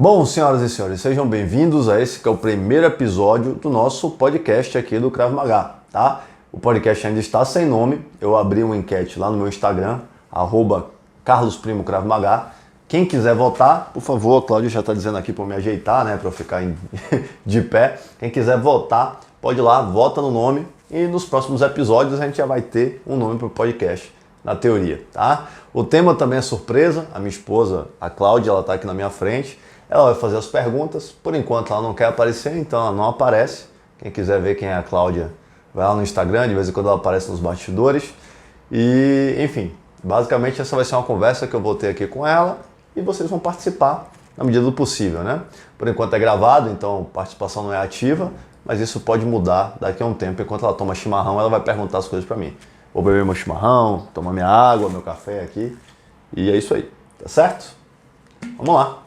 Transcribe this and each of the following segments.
Bom, senhoras e senhores, sejam bem-vindos a esse que é o primeiro episódio do nosso podcast aqui do Krav Maga, tá? O podcast ainda está sem nome, eu abri uma enquete lá no meu Instagram, @CarlosPrimoKravMaga. Quem quiser votar, por favor, a Cláudia já está dizendo aqui para me ajeitar, né, para eu ficar de pé. Quem quiser votar, pode ir lá, vota no nome e nos próximos episódios a gente já vai ter um nome para o podcast, na teoria, tá? O tema também é surpresa, a minha esposa, a Cláudia, ela está aqui na minha frente, ela vai fazer as perguntas, por enquanto ela não quer aparecer, então ela não aparece. Quem quiser ver quem é a Cláudia, vai lá no Instagram, de vez em quando ela aparece nos bastidores. E, enfim, basicamente essa vai ser uma conversa que eu vou ter aqui com ela e vocês vão participar na medida do possível, né? Por enquanto é gravado, então a participação não é ativa, mas isso pode mudar daqui a um tempo. Enquanto ela toma chimarrão, ela vai perguntar as coisas para mim. Vou beber meu chimarrão, tomar minha água, meu café aqui. E é isso aí, tá certo? Vamos lá.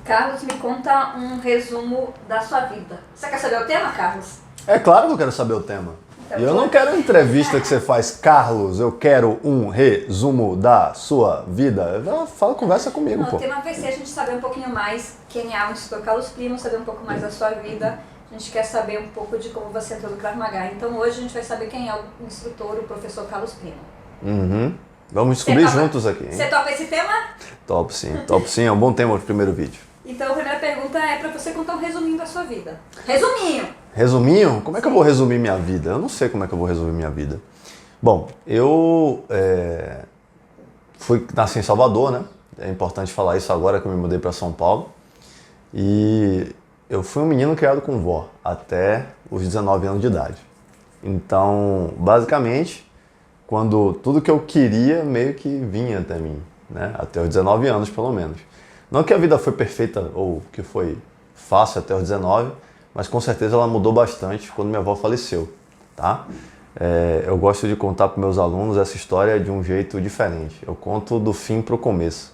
Carlos, me conta um resumo da sua vida. Você quer saber o tema, Carlos? É claro que eu quero saber o tema. Então, E eu não quero entrevista que você faz, Carlos, eu quero um resumo da sua vida. Fala, conversa comigo, Não, pô. o tema vai ser a gente saber um pouquinho mais quem é o instrutor Carlos Primo, saber um pouco mais da sua vida. A gente quer saber um pouco de como você entrou no Krav Maga. Então hoje a gente vai saber quem é o instrutor, o professor Carlos Primo. Uhum. Vamos descobrir juntos aqui, hein? Você topa esse tema? Top sim, é um bom tema pro primeiro vídeo. Então a primeira pergunta é pra você contar um resuminho da sua vida. Resuminho! Resuminho? Como é que eu vou resumir minha vida? Eu não sei como é que eu vou resumir minha vida. Bom, eu nasci em Salvador, né? É importante falar isso agora que eu me mudei para São Paulo. E eu fui um menino criado com vó até os 19 anos de idade. Então, basicamente, quando tudo que eu queria meio que vinha até mim, né? Até os 19 anos, pelo menos. Não que a vida foi perfeita ou que foi fácil até os 19, mas com certeza ela mudou bastante quando minha avó faleceu, tá? Eu gosto de contar para meus alunos essa história de um jeito diferente. Eu conto do fim para o começo,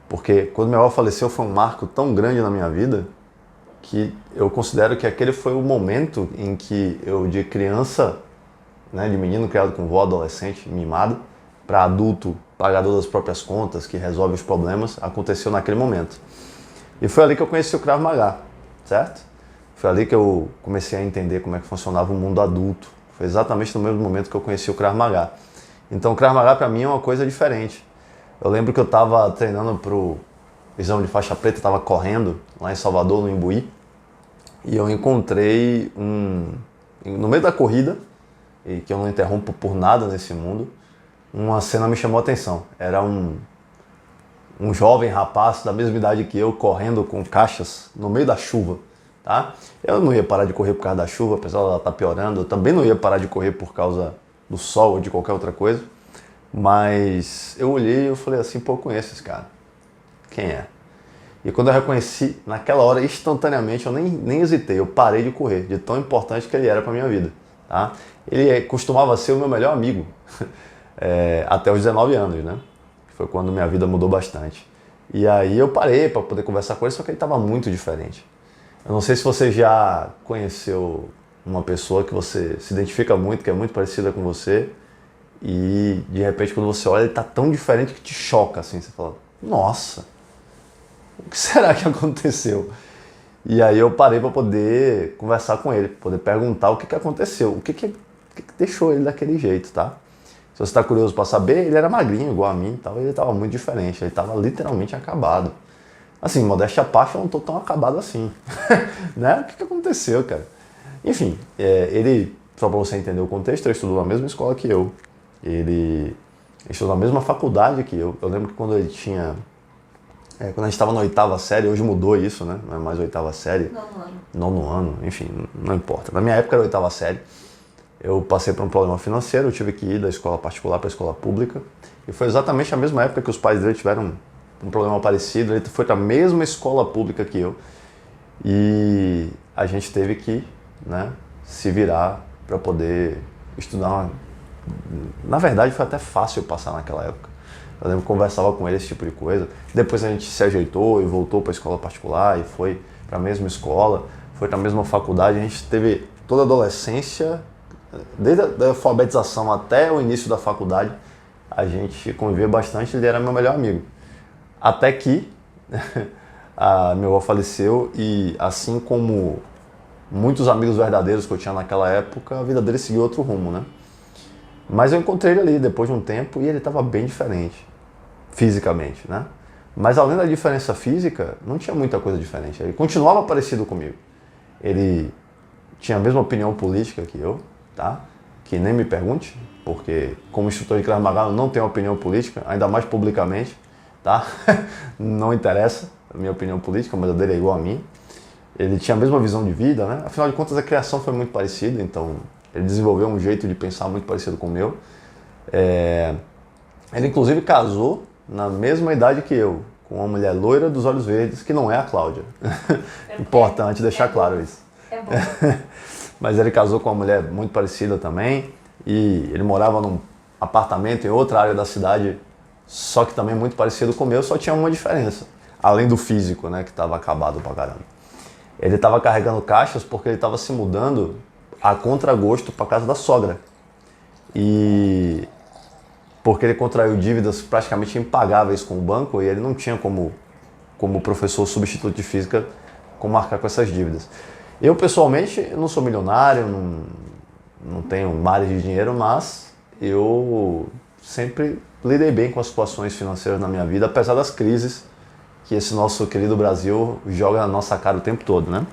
porque quando minha avó faleceu foi um marco tão grande na minha vida que eu considero que aquele foi o momento em que eu, de criança, né, de menino criado com vó, adolescente, mimado, para adulto, pagador das próprias contas, que resolve os problemas, aconteceu naquele momento. E foi ali que eu conheci o Krav Maga, certo? Foi ali que eu comecei a entender como é que funcionava o mundo adulto. Foi exatamente no mesmo momento que eu conheci o Krav Maga. Então o Krav Maga para mim é uma coisa diferente. Eu lembro que eu estava treinando para o exame de faixa preta, estava correndo lá em Salvador, no Imbuí, e eu encontrei no meio da corrida, e que eu não interrompo por nada nesse mundo, uma cena me chamou a atenção. Era um jovem rapaz da mesma idade que eu, correndo com caixas no meio da chuva, tá? Eu não ia parar de correr por causa da chuva, apesar dela estar piorando. Eu também não ia parar de correr por causa do sol ou de qualquer outra coisa. Mas eu olhei e eu falei assim, pô, eu conheço esse cara. Quem é? E quando eu reconheci, naquela hora, instantaneamente, eu nem hesitei, eu parei de correr, de tão importante que ele era para minha vida, tá? Ele costumava ser o meu melhor amigo. Até os 19 anos, né? Foi quando minha vida mudou bastante. E aí eu parei para poder conversar com ele, só que ele estava muito diferente. Eu não sei se você já conheceu uma pessoa que você se identifica muito, que é muito parecida com você, e de repente quando você olha ele está tão diferente que te choca, assim, você fala, nossa, o que será que aconteceu? E aí eu parei para poder conversar com ele, poder perguntar o que aconteceu, o que deixou ele daquele jeito, tá? Se você está curioso para saber, ele era magrinho, igual a mim, e ele estava muito diferente, ele estava literalmente acabado. Assim, modéstia à parte, eu não estou tão acabado assim. Né? O que aconteceu, cara? Enfim, ele, só para você entender o contexto, ele estudou na mesma escola que eu. Ele estudou na mesma faculdade que eu. Eu lembro que quando ele tinha... quando a gente estava na 8ª série, hoje mudou isso, né? Não é mais 8ª série. Nono ano, enfim, não importa. Na minha época era 8ª série. Eu passei por um problema financeiro, eu tive que ir da escola particular para a escola pública. E foi exatamente a mesma época que os pais dele tiveram um problema parecido. Ele foi para a mesma escola pública que eu. E a gente teve que, né, se virar para poder estudar. Na verdade, foi até fácil passar naquela época. Eu lembro que conversava com ele esse tipo de coisa. Depois a gente se ajeitou e voltou para a escola particular e foi para a mesma escola, foi para a mesma faculdade. A gente teve toda a adolescência, desde a alfabetização até o início da faculdade, a gente convivia bastante, ele era meu melhor amigo. Até que, Meu avô faleceu e, assim como muitos amigos verdadeiros que eu tinha naquela época, a vida dele seguiu outro rumo, né? Mas eu encontrei ele ali depois de um tempo e ele estava bem diferente, fisicamente, né? Mas além da diferença física, não tinha muita coisa diferente. Ele continuava parecido comigo. Ele tinha a mesma opinião política que eu, tá? Que nem me pergunte, porque como instrutor de Krav Maga eu não tenho opinião política, ainda mais publicamente, tá? Não interessa a minha opinião política, mas a dele é igual a minha. Ele tinha a mesma visão de vida, né? Afinal de contas a criação foi muito parecida, então ele desenvolveu um jeito de pensar muito parecido com o meu. Ele inclusive casou na mesma idade que eu, com uma mulher loira dos olhos verdes, que não é a Cláudia. Importante deixar claro isso. É bom. Mas ele casou com uma mulher muito parecida também, e ele morava num apartamento em outra área da cidade, só que também muito parecido com o meu, só tinha uma diferença, além do físico, né, que estava acabado pra caramba. Ele estava carregando caixas porque ele estava se mudando a contragosto para casa da sogra. E porque ele contraiu dívidas praticamente impagáveis com o banco e ele não tinha como professor substituto de física como marcar com essas dívidas. Eu, pessoalmente, não sou milionário, não tenho mares de dinheiro, mas eu sempre lidei bem com as situações financeiras na minha vida, apesar das crises que esse nosso querido Brasil joga na nossa cara o tempo todo, né?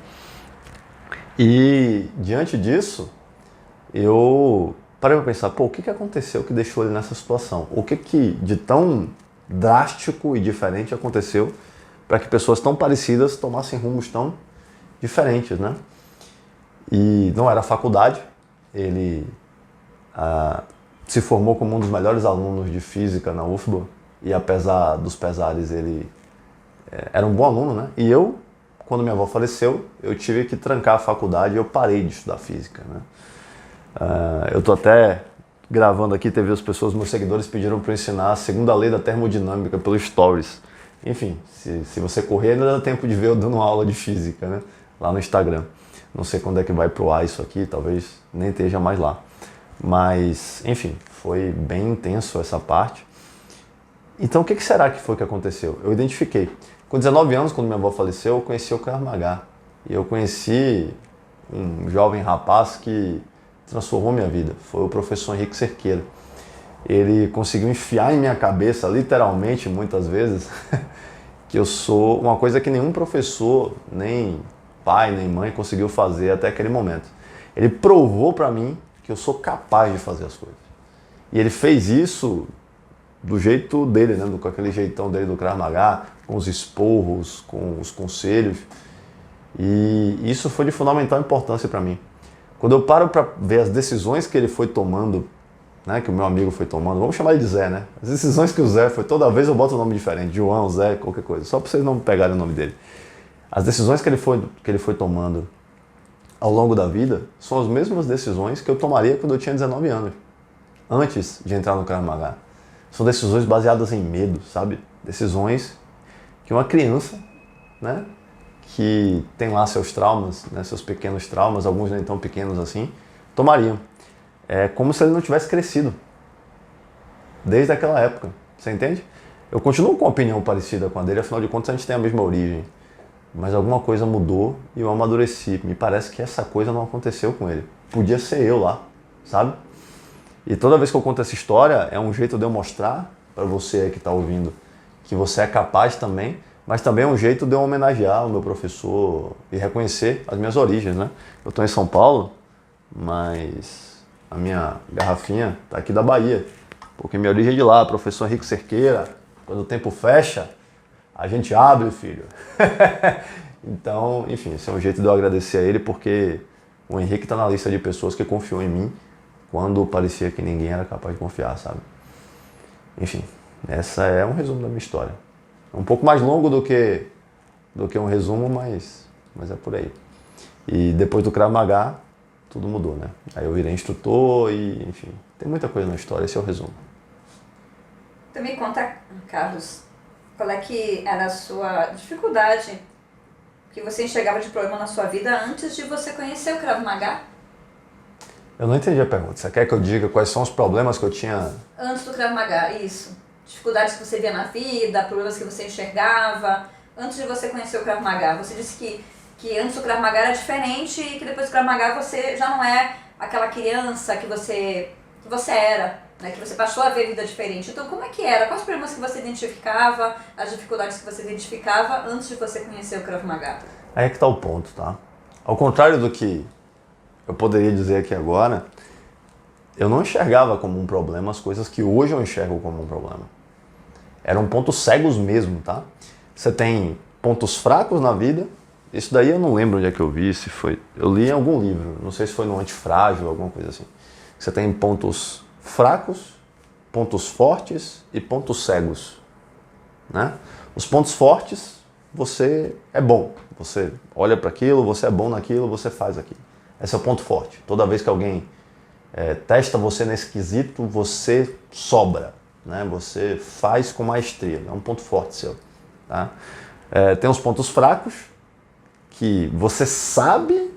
E, diante disso, eu parei para pensar, pô, o que aconteceu que deixou ele nessa situação? O que de tão drástico e diferente aconteceu para que pessoas tão parecidas tomassem rumos tão diferentes, né? E não era a faculdade, ele se formou como um dos melhores alunos de física na UFBA e, apesar dos pesares, ele era um bom aluno, né? E eu, quando minha avó faleceu, eu tive que trancar a faculdade e eu parei de estudar física, né? Eu tô até gravando aqui, teve as pessoas, meus seguidores pediram para eu ensinar a segunda lei da termodinâmica pelo Stories. Enfim, se você correr, ainda dá tempo de ver eu dando uma aula de física, né? Lá no Instagram. Não sei quando é que vai pro ar isso aqui, talvez nem esteja mais lá. Mas, enfim, foi bem intenso essa parte. Então, o que será que foi que aconteceu? Eu identifiquei. Com 19 anos, quando minha avó faleceu, eu conheci o Krav Maga. E eu conheci um jovem rapaz que transformou minha vida. Foi o professor Henrique Cerqueira. Ele conseguiu enfiar em minha cabeça, literalmente, muitas vezes, que eu sou uma coisa que nenhum professor, nem pai, nem mãe conseguiu fazer até aquele momento. Ele provou para mim que eu sou capaz de fazer as coisas. E ele fez isso do jeito dele, né? Com aquele jeitão dele do Krav Maga, com os esporros, com os conselhos. E isso foi de fundamental importância para mim. Quando eu paro para ver as decisões que ele foi tomando, né, que o meu amigo foi tomando, vamos chamar ele de Zé, né? As decisões que o Zé foi, toda vez eu boto um nome diferente, João, Zé, qualquer coisa, só para vocês não pegarem o nome dele. As decisões que ele foi tomando ao longo da vida são as mesmas decisões que eu tomaria quando eu tinha 19 anos, antes de entrar no Krav Maga. São decisões baseadas em medo, sabe? Decisões que uma criança, né, que tem lá seus traumas, né, seus pequenos traumas, alguns nem tão pequenos assim, tomariam. É como se ele não tivesse crescido desde aquela época, você entende? Eu continuo com uma opinião parecida com a dele, afinal de contas a gente tem a mesma origem, mas alguma coisa mudou e eu amadureci. Me parece que essa coisa não aconteceu com ele. Podia ser eu lá, sabe? E toda vez que eu conto essa história, é um jeito de eu mostrar para você aí que está ouvindo que você é capaz também, mas também é um jeito de eu homenagear o meu professor e reconhecer as minhas origens, né? Eu estou em São Paulo, mas a minha garrafinha está aqui da Bahia, porque minha origem é de lá, professor Henrique Cerqueira. Quando o tempo fecha, a gente abre, filho. Então, enfim, esse é um jeito de eu agradecer a ele, porque o Henrique está na lista de pessoas que confiou em mim quando parecia que ninguém era capaz de confiar, sabe? Enfim, essa é um resumo da minha história. É um pouco mais longo do que um resumo, mas é por aí. E depois do Krav Maga, tudo mudou, né? Aí eu virei instrutor e, enfim, tem muita coisa na história, esse é o resumo. Também conta, Carlos, qual é que era a sua dificuldade que você enxergava de problema na sua vida antes de você conhecer o Krav Maga? Eu não entendi a pergunta. Você quer que eu diga quais são os problemas que eu tinha? Antes do Krav Maga, isso. Dificuldades que você via na vida, problemas que você enxergava, antes de você conhecer o Krav Maga? Você disse que antes o Krav Maga era diferente e que depois do Krav Maga você já não é aquela criança que você era, né? Que você passou a ver vida diferente. Então, como é que era? Quais os problemas que você identificava, as dificuldades que você identificava antes de você conhecer o Krav Maga? Aí é que está o ponto, tá? Ao contrário do que eu poderia dizer aqui agora, eu não enxergava como um problema as coisas que hoje eu enxergo como um problema. Eram pontos cegos mesmo, tá? Você tem pontos fracos na vida. Isso daí eu não lembro onde é que eu vi, se foi... Eu li em algum livro, não sei se foi no Antifrágil, alguma coisa assim. Você tem pontos fracos, pontos fortes e pontos cegos, né? Os pontos fortes, você é bom. Você olha para aquilo, você é bom naquilo, você faz aquilo. Esse é o ponto forte. Toda vez que alguém testa você nesse quesito, você sobra, né? Você faz com maestria. É um ponto forte seu, tá? Tem os pontos fracos, que você sabe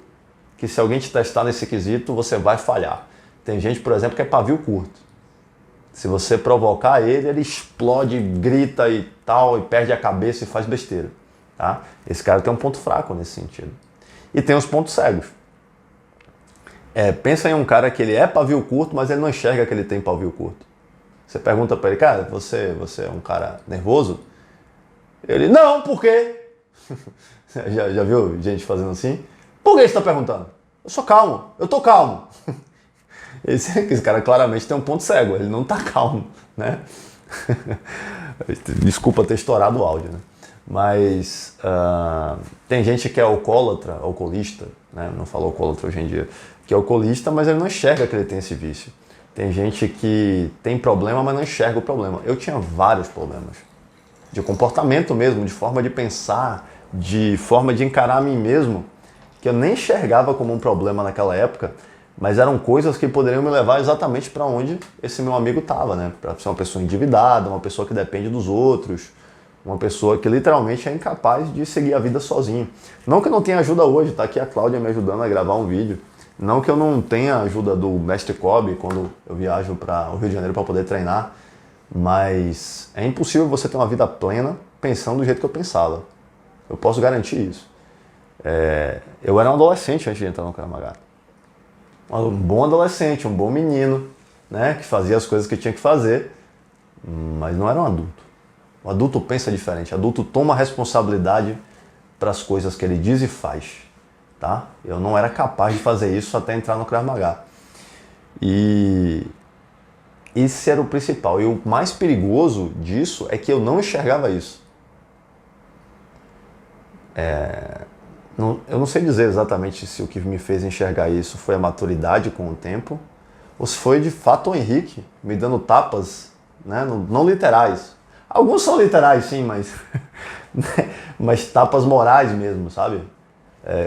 que se alguém te testar nesse quesito, você vai falhar. Tem gente, por exemplo, que é pavio curto. Se você provocar ele, ele explode, grita e tal, e perde a cabeça e faz besteira. Tá? Esse cara tem um ponto fraco nesse sentido. E tem os pontos cegos. Pensa em um cara que ele é pavio curto, mas ele não enxerga que ele tem pavio curto. Você pergunta para ele, cara, você é um cara nervoso? Ele, não, por quê? Já viu gente fazendo assim? Por que você está perguntando? Eu sou calmo, eu tô calmo. Esse cara claramente tem um ponto cego, ele não tá calmo, né? Desculpa ter estourado o áudio, né? Mas tem gente que é alcoolista, né? Não falo alcoólatra hoje em dia, que é alcoolista, mas ele não enxerga que ele tem esse vício. Tem gente que tem problema, mas não enxerga o problema. Eu tinha vários problemas. De comportamento mesmo, de forma de pensar, de forma de encarar a mim mesmo, que eu nem enxergava como um problema naquela época, mas eram coisas que poderiam me levar exatamente para onde esse meu amigo estava, né? Para ser uma pessoa endividada, uma pessoa que depende dos outros, uma pessoa que literalmente é incapaz de seguir a vida sozinho. Não que eu não tenha ajuda hoje, tá aqui a Cláudia me ajudando a gravar um vídeo. Não que eu não tenha ajuda do Mestre Kobe quando eu viajo para o Rio de Janeiro para poder treinar, mas é impossível você ter uma vida plena pensando do jeito que eu pensava. Eu posso garantir isso. Eu era um adolescente antes de entrar no Krav Maga. Um bom adolescente, um bom menino, né, que fazia as coisas que tinha que fazer, mas não era um adulto. O adulto pensa diferente, o adulto toma responsabilidade para as coisas que ele diz e faz. Tá? Eu não era capaz de fazer isso até entrar no Krav Maga. E esse era o principal. E o mais perigoso disso é que eu não enxergava isso. Eu não sei dizer exatamente se o que me fez enxergar isso foi a maturidade com o tempo, ou se foi de fato o Henrique me dando tapas, né, não literais. Alguns são literais sim, mas tapas morais mesmo, sabe?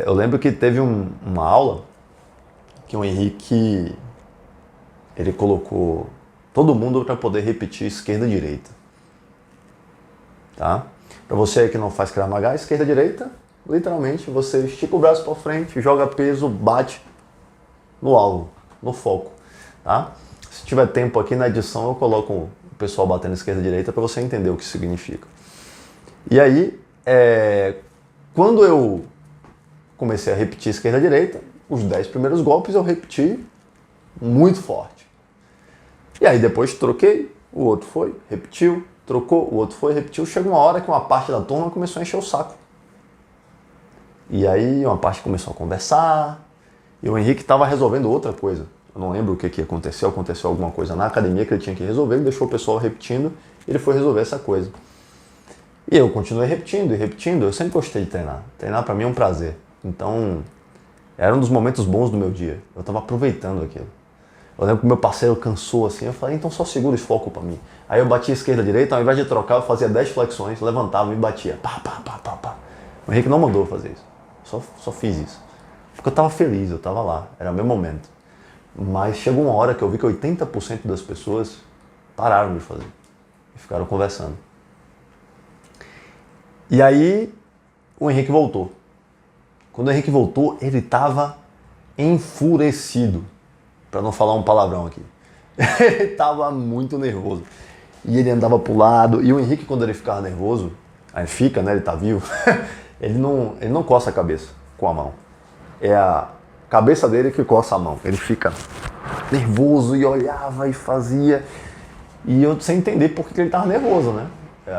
Eu lembro que teve uma aula que o Henrique ele colocou todo mundo para poder repetir esquerda e direita. Tá? Para você que não faz Krav Maga, esquerda e direita, literalmente você estica o braço para frente, joga peso, bate no alvo, no foco. Tá? Se tiver tempo aqui na edição eu coloco o pessoal batendo esquerda e direita para você entender o que significa. E aí, quando eu comecei a repetir esquerda e direita, os 10 primeiros golpes eu repeti muito forte. E aí depois troquei, o outro foi, repetiu, trocou, o outro foi, repetiu. Chegou uma hora que uma parte da turma começou a encher o saco. E aí uma parte começou a conversar, e o Henrique estava resolvendo outra coisa. Eu não lembro o que aconteceu alguma coisa na academia que ele tinha que resolver, ele deixou o pessoal repetindo, e ele foi resolver essa coisa. E eu continuei repetindo e repetindo, eu sempre gostei de treinar. Treinar para mim é um prazer. Então, era um dos momentos bons do meu dia. Eu estava aproveitando aquilo. Eu lembro que meu parceiro cansou assim, eu falei, então só segura esse foco para mim. Aí eu batia esquerda e direita, ao invés de trocar, eu fazia 10 flexões, levantava e batia. Pá, pá, pá, pá, pá. O Henrique não mandou fazer isso. Só fiz isso. Porque eu estava feliz, eu estava lá, era o meu momento. Mas chegou uma hora que eu vi que 80% das pessoas pararam de fazer. E ficaram conversando. E aí, o Henrique voltou. Quando o Henrique voltou, ele estava enfurecido. Para não falar um palavrão aqui. Ele estava muito nervoso. E ele andava pro lado. E o Henrique, quando ele ficava nervoso, Aí fica, né? Ele tá vivo. Ele não coça a cabeça com a mão. É a cabeça dele que coça a mão. Ele fica nervoso e olhava e fazia. E eu sem entender por que ele tava nervoso, né?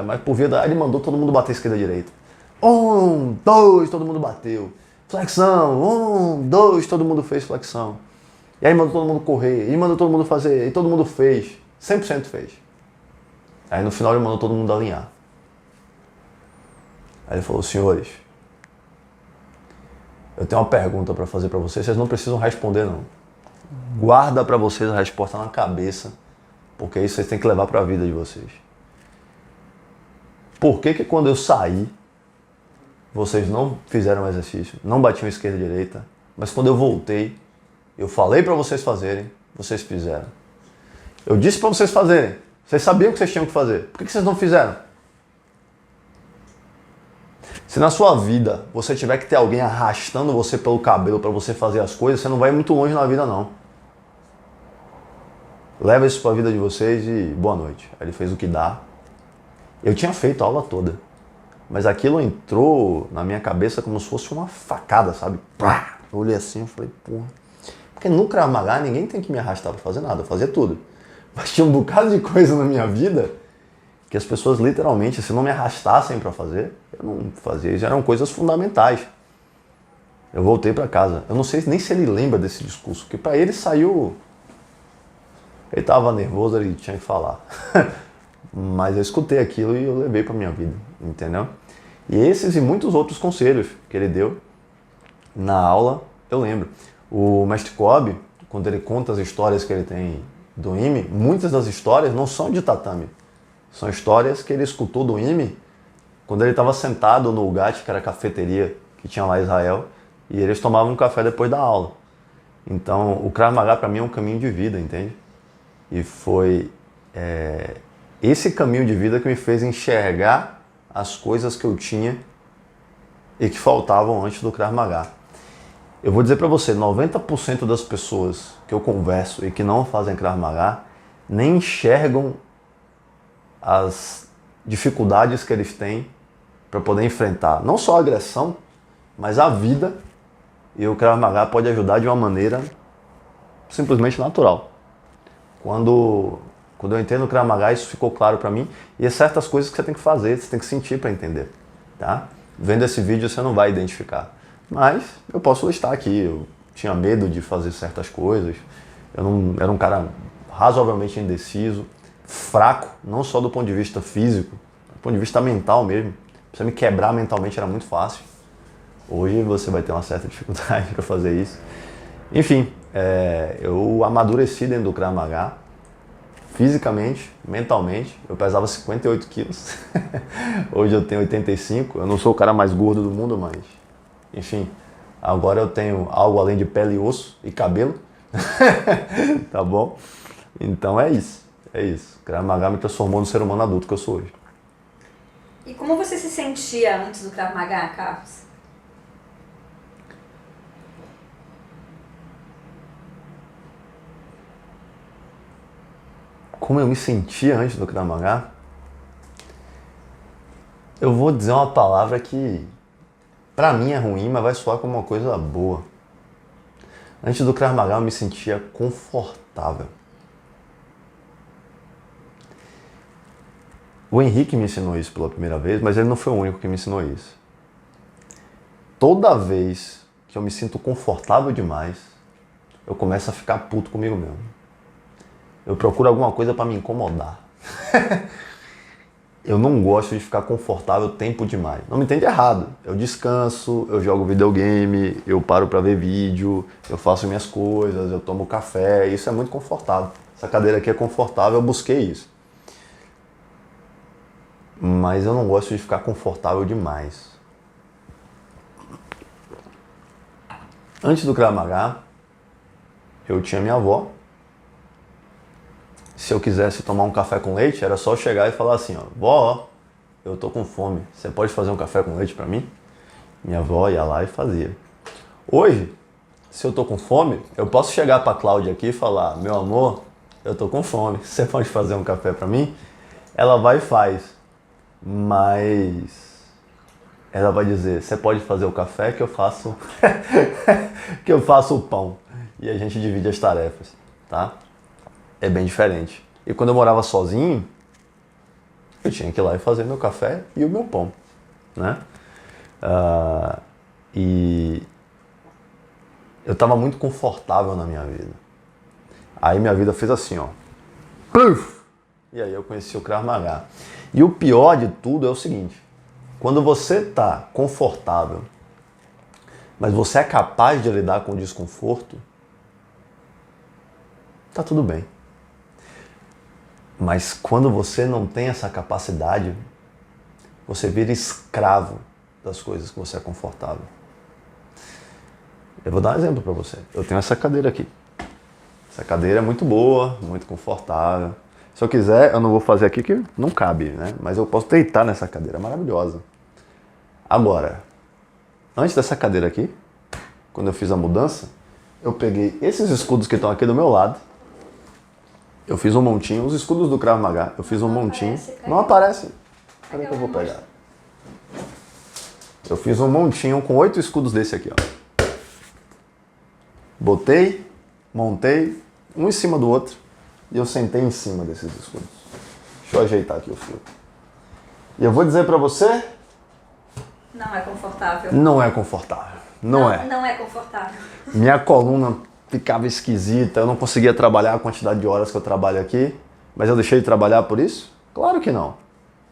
Mas por via da... ele mandou todo mundo bater esquerda e direita. 1, 2, todo mundo bateu. Flexão, 1, 2, todo mundo fez flexão. E aí mandou todo mundo correr, e mandou todo mundo fazer, e todo mundo fez. 100% fez. Aí no final ele mandou todo mundo alinhar. Aí ele falou, senhores, eu tenho uma pergunta para fazer para vocês não precisam responder não. Guarda para vocês a resposta na cabeça, porque isso vocês têm que levar para a vida de vocês. Por que quando eu saí, vocês não fizeram exercício, não batiam esquerda e direita, mas quando eu voltei, eu falei para vocês fazerem, vocês fizeram. Eu disse para vocês fazerem, vocês sabiam o que vocês tinham que fazer, por que vocês não fizeram? Se na sua vida você tiver que ter alguém arrastando você pelo cabelo para você fazer as coisas, você não vai muito longe na vida não. Leva isso para a vida de vocês e boa noite. Aí ele fez o que dá. Eu tinha feito a aula toda, mas aquilo entrou na minha cabeça como se fosse uma facada, sabe? Eu olhei assim e falei, porra. Porque no Krav Maga ninguém tem que me arrastar para fazer nada, eu fazia tudo. Mas tinha um bocado de coisa na minha vida que as pessoas literalmente, se não me arrastassem para fazer, eu não fazia. Isso eram coisas fundamentais. Eu voltei para casa. Eu não sei nem se ele lembra desse discurso, porque para ele saiu... Ele estava nervoso, ele tinha que falar. Mas eu escutei aquilo e eu levei para minha vida, entendeu? E esses e muitos outros conselhos que ele deu na aula, eu lembro. O Mestre Kobe, quando ele conta as histórias que ele tem do IME, muitas das histórias não são de tatame. São histórias que ele escutou do IME quando ele estava sentado no Ugat, que era a cafeteria que tinha lá em Israel, e eles tomavam um café depois da aula. Então, o Krav Maga para mim é um caminho de vida, entende? E foi esse caminho de vida que me fez enxergar as coisas que eu tinha e que faltavam antes do Krav Maga. Eu vou dizer para você, 90% das pessoas que eu converso e que não fazem Krav Maga nem enxergam as dificuldades que eles têm para poder enfrentar não só a agressão, mas a vida. E o Krav Maga pode ajudar de uma maneira simplesmente natural. Quando eu entrei no Krav Maga, isso ficou claro para mim. E é certas coisas que você tem que fazer, você tem que sentir para entender. Tá? Vendo esse vídeo você não vai identificar. Mas eu posso listar aqui. Eu tinha medo de fazer certas coisas. Eu não era um cara razoavelmente indeciso, fraco, não só do ponto de vista físico, do ponto de vista mental mesmo. Pra você me quebrar mentalmente era muito fácil. Hoje você vai ter uma certa dificuldade para fazer isso. Enfim, eu amadureci dentro do Krav Maga, fisicamente, mentalmente. Eu pesava 58 quilos, hoje eu tenho 85. Eu não sou o cara mais gordo do mundo, mas enfim, agora eu tenho algo além de pele, osso e cabelo. Tá bom? Então é isso. O Krav Maga me transformou no ser humano adulto que eu sou hoje. E como você se sentia antes do Krav Maga, Carlos? Como eu me sentia antes do Krav Maga? Eu vou dizer uma palavra que pra mim é ruim, mas vai soar como uma coisa boa. Antes do Krav Maga eu me sentia confortável. O Henrique me ensinou isso pela primeira vez, mas ele não foi o único que me ensinou isso. Toda vez que eu me sinto confortável demais, eu começo a ficar puto comigo mesmo. Eu procuro alguma coisa para me incomodar. Eu não gosto de ficar confortável tempo demais. Não me entende errado. Eu descanso, eu jogo videogame, eu paro para ver vídeo, eu faço minhas coisas, eu tomo café. Isso é muito confortável. Essa cadeira aqui é confortável, eu busquei isso. Mas eu não gosto de ficar confortável demais. Antes do Krav Maga, eu tinha minha avó. Se eu quisesse tomar um café com leite, era só eu chegar e falar assim, ó, vó, eu tô com fome, você pode fazer um café com leite pra mim? Minha avó ia lá e fazia. Hoje, se eu tô com fome, eu posso chegar pra Cláudia aqui e falar, meu amor, eu tô com fome, você pode fazer um café pra mim? Ela vai e faz. mas ela vai dizer, você pode fazer o café que eu faço que eu faço o pão. E a gente divide as tarefas, tá? É bem diferente. E quando eu morava sozinho, eu tinha que ir lá e fazer meu café e o meu pão, né? E eu estava muito confortável na minha vida. Aí minha vida fez assim, ó. Pluf! E aí eu conheci o Krav Maga. E o pior de tudo é o seguinte, quando você está confortável, mas você é capaz de lidar com o desconforto, tá tudo bem. Mas quando você não tem essa capacidade, você vira escravo das coisas que você é confortável. Eu vou dar um exemplo para você. Eu tenho essa cadeira aqui. Essa cadeira é muito boa, muito confortável. Se eu quiser, eu não vou fazer aqui que não cabe, né? Mas eu posso deitar nessa cadeira maravilhosa. Agora, antes dessa cadeira aqui, quando eu fiz a mudança, eu peguei esses escudos que estão aqui do meu lado. Eu fiz um montinho, os escudos do Krav Maga, eu fiz um montinho. Não aparece. Cadê que eu vou pegar? Eu fiz um montinho com 8 escudos desse aqui, ó. Botei, montei, um em cima do outro, e eu sentei em cima desses escudos. Deixa eu ajeitar aqui o fio. E eu vou dizer pra você... Não é confortável. Não é confortável. Não é. Não é confortável. Minha coluna ficava esquisita, eu não conseguia trabalhar a quantidade de horas que eu trabalho aqui, mas eu deixei de trabalhar por isso? Claro que não.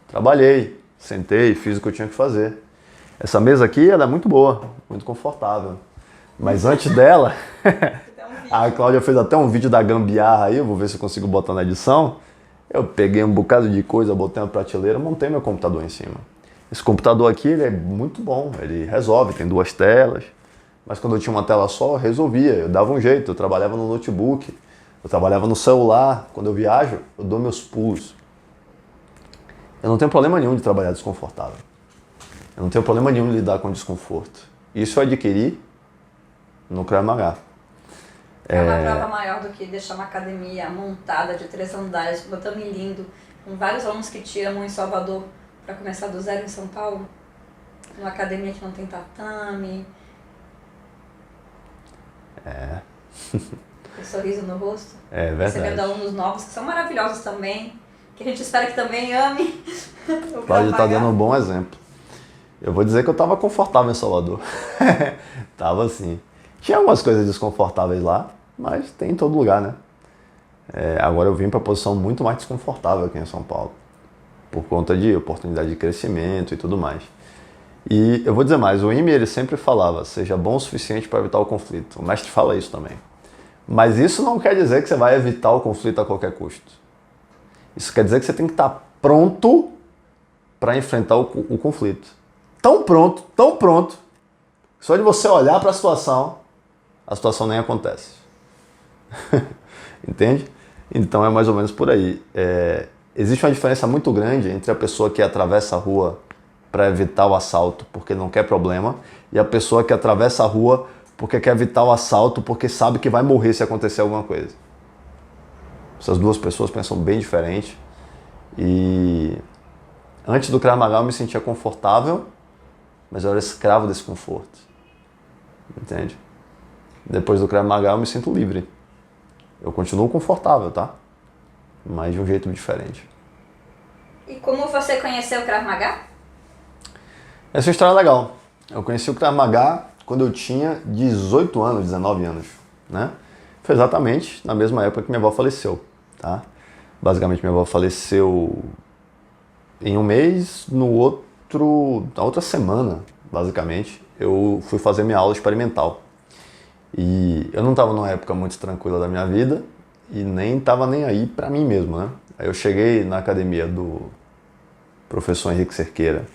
Trabalhei, sentei, fiz o que eu tinha que fazer. Essa mesa aqui, ela é muito boa, muito confortável. Mas antes dela, a Cláudia fez até um vídeo da gambiarra aí, eu vou ver se eu consigo botar na edição. Eu peguei um bocado de coisa, botei uma prateleira, montei meu computador em cima. Esse computador aqui, ele é muito bom, ele resolve, tem 2 telas. Mas quando eu tinha uma tela só, eu resolvia, eu dava um jeito, eu trabalhava no notebook, eu trabalhava no celular. Quando eu viajo, eu dou meus pulos. Eu não tenho problema nenhum de trabalhar desconfortável. Eu não tenho problema nenhum de lidar com desconforto. Isso eu adquiri no Krav Maga. É uma prova maior do que deixar uma academia montada de 3 andares, botando em lindo, com vários alunos que te amam em Salvador, para começar do zero em São Paulo. Uma academia que não tem tatame. Com sorriso no rosto. É verdade. Recebendo alunos novos que são maravilhosos também, que a gente espera que também ame. Pode estar dando um bom exemplo. Eu vou dizer que eu estava confortável em Salvador. Tava assim. Tinha algumas coisas desconfortáveis lá, mas tem em todo lugar, né? Agora eu vim para uma posição muito mais desconfortável aqui em São Paulo, por conta de oportunidade de crescimento e tudo mais. E eu vou dizer mais, o Ime ele sempre falava, seja bom o suficiente para evitar o conflito. O mestre fala isso também. Mas isso não quer dizer que você vai evitar o conflito a qualquer custo. Isso quer dizer que você tem que estar pronto para enfrentar o conflito. Tão pronto, só de você olhar para a situação nem acontece. Entende? Então é mais ou menos por aí. Existe uma diferença muito grande entre a pessoa que atravessa a rua para evitar o assalto porque não quer problema e a pessoa que atravessa a rua porque quer evitar o assalto porque sabe que vai morrer se acontecer alguma coisa. Essas duas pessoas pensam bem diferente. E antes do Krav Maga eu me sentia confortável, mas eu era escravo desse conforto. Entende? Depois do Krav Maga eu me sinto livre. Eu continuo confortável, tá? Mas de um jeito diferente. E como você conheceu o Krav Maga? Essa história é legal. Eu conheci o Krav Maga quando eu tinha 18 anos, 19 anos, né? Foi exatamente na mesma época que minha avó faleceu, tá? Basicamente minha avó faleceu em um mês, na outra semana, basicamente, eu fui fazer minha aula experimental. E eu não estava numa época muito tranquila da minha vida e nem estava nem aí para mim mesmo, né? Aí eu cheguei na academia do professor Henrique Cerqueira,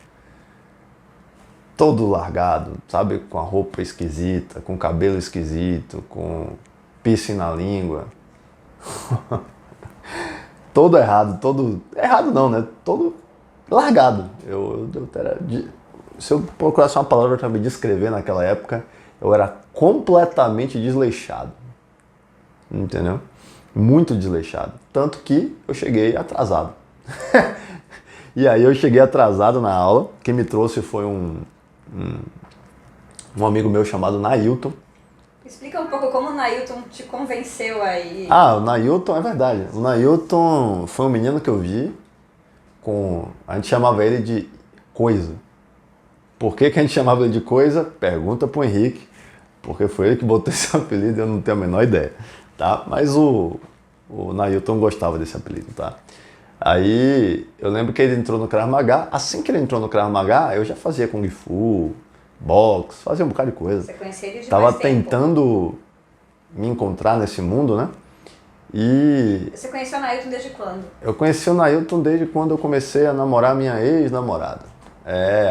todo largado, sabe? Com a roupa esquisita, com o cabelo esquisito, com piercing na língua. Todo errado, errado não, né? Todo largado. Se eu procurasse uma palavra para me descrever naquela época, eu era completamente desleixado. Entendeu? Muito desleixado. Tanto que eu cheguei atrasado. E aí eu cheguei atrasado na aula. Quem me trouxe foi um amigo meu chamado Nailton. Explica um pouco como o Nailton te convenceu aí. Ah, o Nailton, é verdade. O Nailton foi um menino que eu vi a gente chamava ele de Coisa. Por que a gente chamava ele de Coisa? Pergunta pro Henrique. Porque foi ele que botou esse apelido, eu não tenho a menor ideia. Tá? Mas o Nailton gostava desse apelido, tá? Aí eu lembro que ele entrou no Krav Maga. Assim que ele entrou no Krav Maga, eu já fazia Kung Fu, boxe, fazia um bocado de coisa. Você conhecia ele de Tava mais tempo. tentando me encontrar nesse mundo, né? E Você conheceu o Nailton desde quando? eu conheci o Nailton desde quando eu comecei a namorar minha ex-namorada.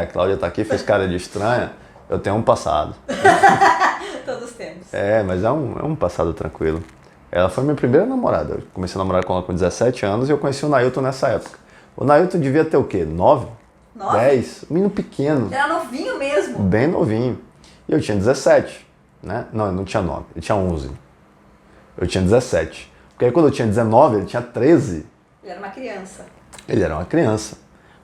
A Cláudia tá aqui, fez cara de estranha. Eu tenho um passado. Todos temos. Mas é um passado tranquilo. Ela foi minha primeira namorada. Eu comecei a namorar com ela com 17 anos e eu conheci o Nailton nessa época. O Nailton devia ter o quê? 9? 9? 10? Um menino pequeno. Era novinho mesmo. Bem novinho. E eu tinha 17, né? Não, eu não tinha 9, ele tinha 11. Eu tinha 17. Porque aí quando eu tinha 19, ele tinha 13. Ele era uma criança. Ele era uma criança.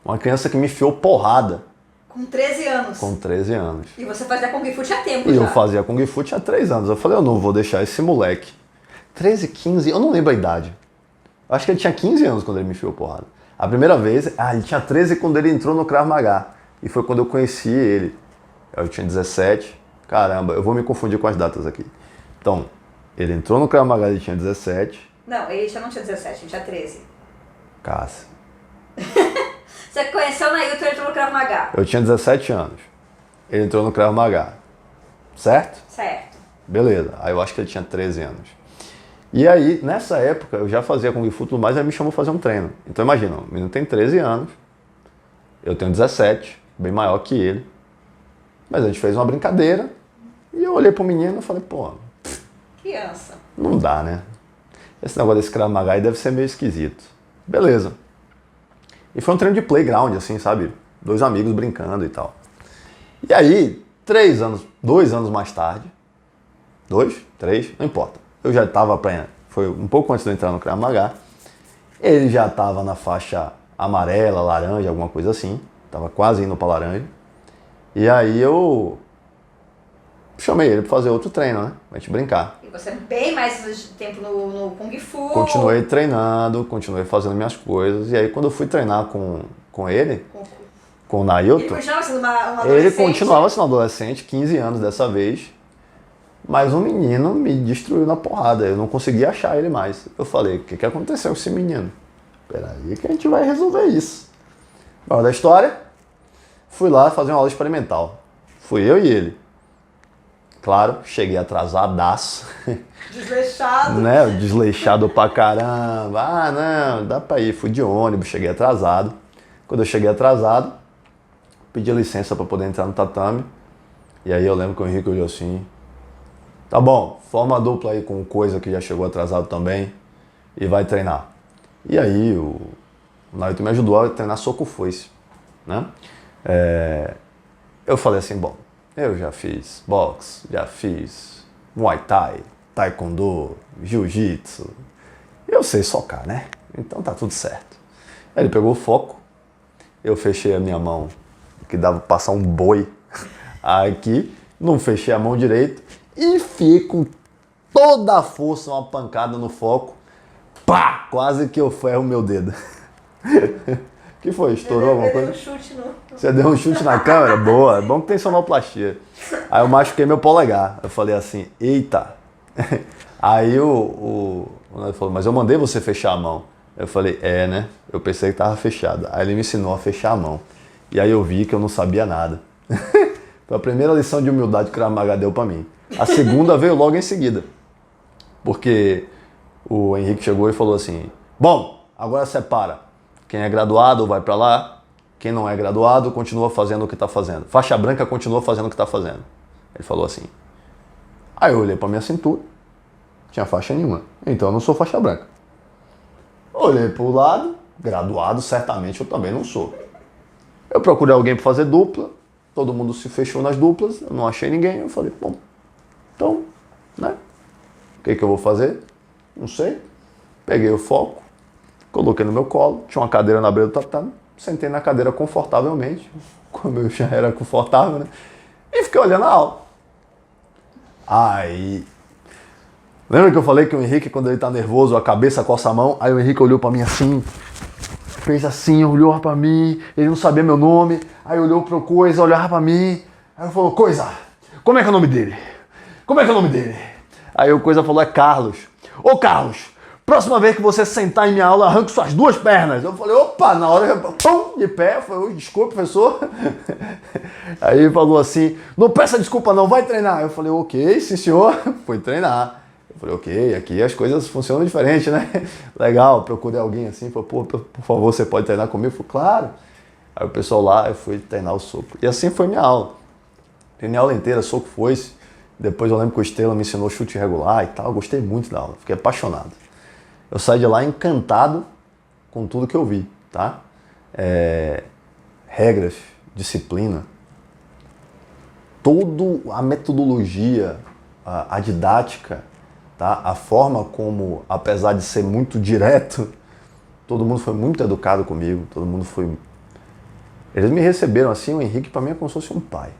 Uma criança que me enfiou porrada. Com 13 anos. Com 13 anos. E você fazia Kung Fu tinha tempo E já. eu fazia Kung Fu tinha 3 anos. Eu falei, eu não vou deixar esse moleque. 13, 15, eu não lembro a idade. Eu acho que ele tinha 15 anos quando ele me enfiou porrada. A primeira vez, ele tinha 13 quando ele entrou no Krav Maga. E foi quando eu conheci ele. Eu tinha 17. Caramba, eu vou me confundir com as datas aqui. Então, ele entrou no Krav Maga, ele tinha 17. Não, ele já não tinha 17, ele tinha 13. Cássio. Você conheceu o Nailton e entrou no Krav Maga. Eu tinha 17 anos. Ele entrou no Krav Maga. Certo? Certo. Beleza. Aí eu acho que ele tinha 13 anos. E aí, nessa época, eu já fazia Kung Fu e tudo mais, aí me chamou pra fazer um treino. Então imagina, o menino tem 13 anos, eu tenho 17, bem maior que ele. Mas a gente fez uma brincadeira e eu olhei pro menino e falei, pô, Criança. não dá, né? Esse negócio desse Krav Maga aí deve ser meio esquisito. Beleza. E foi um treino de playground, assim, sabe? 2 amigos brincando e tal. E aí, 2 anos mais tarde, 2, 3, não importa. Eu já estava foi um pouco antes de eu entrar no Krav Maga. Ele já estava na faixa amarela, laranja, alguma coisa assim. Tava quase indo para laranja. E aí eu chamei ele para fazer outro treino, né? Pra gente brincar. E você bem mais tempo no Kung Fu. Continuei treinando, continuei fazendo minhas coisas. E aí quando eu fui treinar com ele, com o Nailton, Ele continuava sendo uma adolescente? ele continuava sendo adolescente, 15 anos dessa vez. Mas o menino me destruiu na porrada, eu não conseguia achar ele mais. Eu falei, o que aconteceu com esse menino? Peraí que a gente vai resolver isso. Bom, da história, fui lá fazer uma aula experimental. Fui eu e ele. Claro, cheguei atrasadaço. Desleixado. Né? Desleixado pra caramba. Ah, não, dá pra ir. Fui de ônibus, cheguei atrasado. Quando eu cheguei atrasado, pedi licença pra poder entrar no tatame. E aí eu lembro que o Henrique olhou assim, tá bom, forma a dupla aí com Coisa que já chegou atrasado também e vai treinar. E aí o Nailton me ajudou a treinar soco foice, né? Eu falei assim, bom, eu já fiz boxe, já fiz Muay Thai, Taekwondo, Jiu-Jitsu, eu sei socar, né? Então tá tudo certo. Aí ele pegou o foco, eu fechei a minha mão, que dava pra passar um boi aqui, não fechei a mão direito, e fiquei com toda a força uma pancada no foco. Pá! Quase que eu ferro o meu dedo. Que foi? Estourou alguma coisa? Deu um chute no... Você deu um chute na câmera? Boa. É bom que tem sonoplastia. Aí eu machuquei meu polegar. Eu falei assim, eita. Aí o Nailton falou, mas eu mandei você fechar a mão. Eu falei, né? Eu pensei que tava fechada. Aí ele me ensinou a fechar a mão. E aí eu vi que eu não sabia nada. Foi a primeira lição de humildade que o Krav Maga deu pra mim. A segunda veio logo em seguida. Porque o Henrique chegou e falou assim, bom, agora separa. Quem é graduado vai pra lá, quem não é graduado continua fazendo o que tá fazendo. Faixa branca continua fazendo o que tá fazendo. Ele falou assim. Aí eu olhei pra minha cintura, não tinha faixa nenhuma. Então eu não sou faixa branca. Olhei pro lado, graduado certamente eu também não sou. Eu procurei alguém pra fazer dupla, todo mundo se fechou nas duplas, eu não achei ninguém. Eu falei, bom, então, né? O que eu vou fazer? Não sei. Peguei o foco, coloquei no meu colo, tinha uma cadeira na beira do tatame, sentei na cadeira confortavelmente, como eu já era confortável, né? E fiquei olhando a aula. Aí... Lembra que eu falei que o Henrique, quando ele tá nervoso, a cabeça coça a mão? Aí o Henrique olhou pra mim assim, fez assim, olhou pra mim, ele não sabia meu nome, aí olhou pro Coisa, olhava pra mim, aí falou, Coisa, como é que é o nome dele? Como é que é o nome dele? Aí o Coisa falou, é Carlos. Ô Carlos, próxima vez que você sentar em minha aula, arranque suas duas pernas. Eu falei, opa, na hora, pum, de pé, falei, desculpa, professor. Aí ele falou assim, não peça desculpa não, vai treinar. Eu falei, ok, sim senhor, foi treinar. Eu falei, ok, aqui as coisas funcionam diferente, né? Legal, procurei alguém assim, falei, pô, por favor, você pode treinar comigo? Eu falei, claro. Aí o pessoal lá, eu fui treinar o soco. E assim foi minha aula. Treinei a aula inteira, soco foice. Depois eu lembro que o Estrela me ensinou chute regular e tal. Eu gostei muito da aula, fiquei apaixonado. Eu saí de lá encantado com tudo que eu vi, tá? Regras, disciplina, toda a metodologia, a didática, tá? A forma como, apesar de ser muito direto, todo mundo foi muito educado comigo, todo mundo foi... Eles me receberam assim, o Henrique para mim é como se fosse um pai,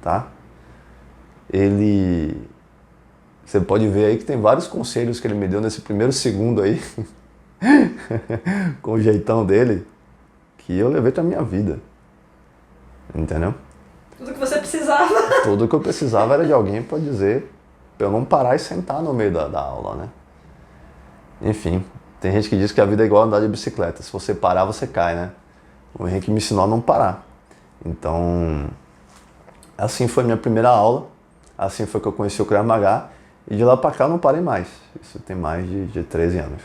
tá? Ele... Você pode ver aí que tem vários conselhos que ele me deu nesse primeiro segundo aí, com o jeitão dele, que eu levei pra minha vida, entendeu? Tudo que você precisava. Tudo que eu precisava era de alguém para dizer, pra eu não parar e sentar no meio da aula, né? Enfim, tem gente que diz que a vida é igual andar de bicicleta, se você parar, você cai, né? O Henrique me ensinou a não parar. Então, assim foi minha primeira aula, assim foi que eu conheci o Krav Maga, e de lá pra cá eu não parei mais. Isso tem mais de 13 anos.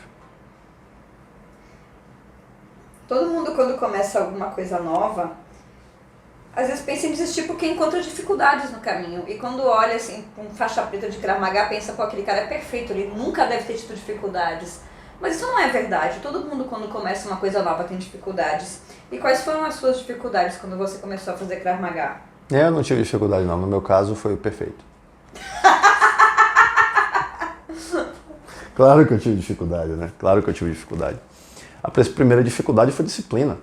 Todo mundo, quando começa alguma coisa nova, às vezes pensa em desistir porque encontra dificuldades no caminho. E quando olha assim, com faixa preta de Krav Maga, pensa, pô, aquele cara é perfeito, ele nunca deve ter tido dificuldades. Mas isso não é verdade. Todo mundo, quando começa uma coisa nova, tem dificuldades. E quais foram as suas dificuldades quando você começou a fazer Krav Maga? Eu não tive dificuldade não, no meu caso foi perfeito. Claro que eu tive dificuldade, né? Claro que eu tive dificuldade. A primeira dificuldade foi disciplina.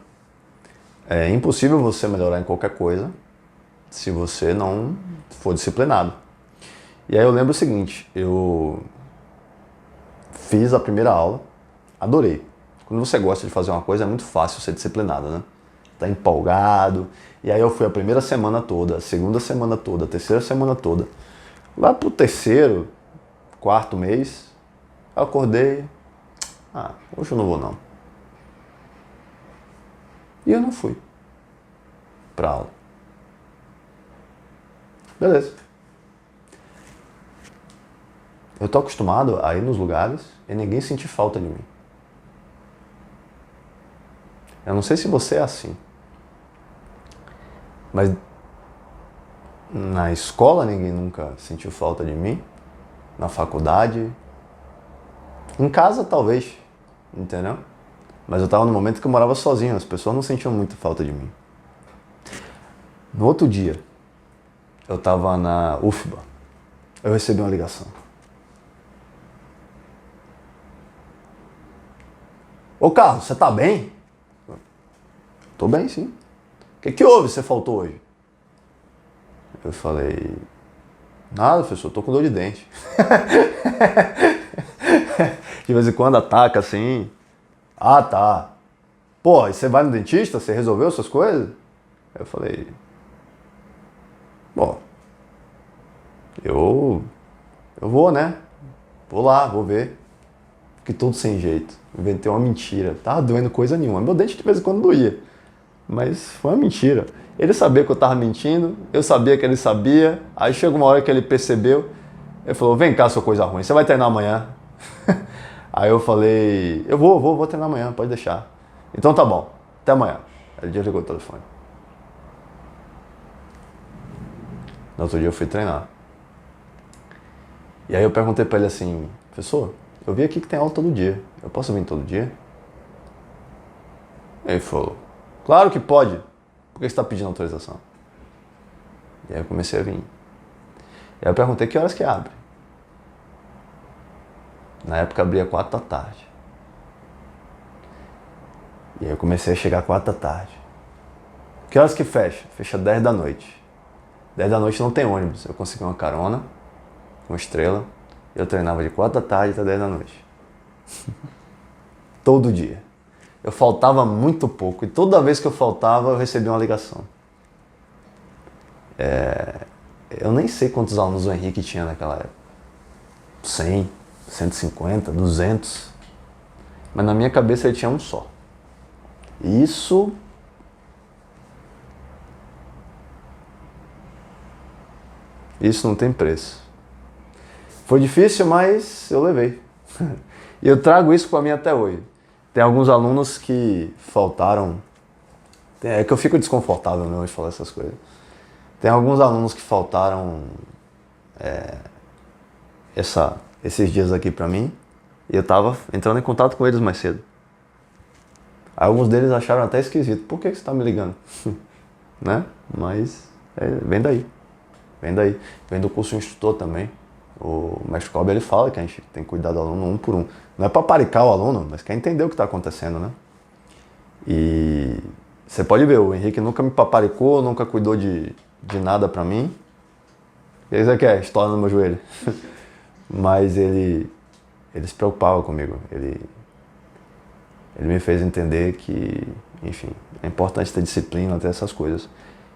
É impossível você melhorar em qualquer coisa se você não for disciplinado. E aí eu lembro o seguinte, eu fiz a primeira aula, adorei. Quando você gosta de fazer uma coisa é muito fácil ser disciplinado, né? Tá empolgado. E aí eu fui a primeira semana toda, a segunda semana toda, a terceira semana toda. Lá pro terceiro, quarto mês, eu acordei, hoje eu não vou não. E eu não fui pra aula. Beleza. Eu tô acostumado a ir nos lugares e ninguém sentir falta de mim. Eu não sei se você é assim, mas na escola ninguém nunca sentiu falta de mim, na faculdade, em casa talvez, entendeu? Mas eu estava no momento que eu morava sozinho, as pessoas não sentiam muita falta de mim. No outro dia, eu estava na UFBA, eu recebi uma ligação. Ô Carlos, você tá bem? Tô bem, sim. O que houve? Você faltou hoje? Eu falei, nada, professor, tô com dor de dente. De vez em quando ataca assim. Ah, tá. Pô, e você vai no dentista? Você resolveu essas coisas? Eu falei, bom, eu vou, né? Vou lá, vou ver. Fiquei todo sem jeito. Inventei uma mentira. Tava doendo coisa nenhuma. Meu dente de vez em quando doía. Mas foi uma mentira. Ele sabia que eu tava mentindo, eu sabia que ele sabia. Aí chegou uma hora que ele percebeu. Ele falou, vem cá, sua coisa ruim, você vai treinar amanhã. Aí eu falei, eu vou treinar amanhã, pode deixar. Então tá bom, até amanhã. Aí ele desligou o telefone. No outro dia eu fui treinar. E aí eu perguntei pra ele assim, professor, eu vi aqui que tem aula todo dia, eu posso vir todo dia? Ele falou, claro que pode, por que você está pedindo autorização? E aí eu comecei a vir. E aí eu perguntei que horas que abre. Na época abria 4 da tarde. E aí eu comecei a chegar 4 da tarde. Que horas que fecha? Fecha 10 da noite. 10 da noite não tem ônibus. Eu consegui uma carona, uma estrela. Eu treinava de 4 da tarde até 10 da noite. Todo dia. Eu faltava muito pouco. E toda vez que eu faltava, eu recebia uma ligação. Eu nem sei quantos alunos o Henrique tinha naquela época. 100, 150, 200. Mas na minha cabeça ele tinha um só. Isso não tem preço. Foi difícil, mas eu levei. E eu trago isso para mim até hoje. Tem alguns alunos que faltaram. É que eu fico desconfortável mesmo de falar essas coisas. Tem alguns alunos que faltaram esses dias aqui para mim. E eu tava entrando em contato com eles mais cedo. Aí alguns deles acharam até esquisito. Por que você tá me ligando? Né? Mas vem daí. Vem daí. Vem do curso instrutor também. O mestre Kobe, ele fala que a gente tem que cuidar do aluno um por um. Não é para paricar o aluno, mas quer entender o que está acontecendo, né? E você pode ver, o Henrique nunca me paparicou, nunca cuidou de nada para mim. O que você quer? História no meu joelho. Mas ele se preocupava comigo. Ele me fez entender que, enfim, é importante ter disciplina, ter essas coisas.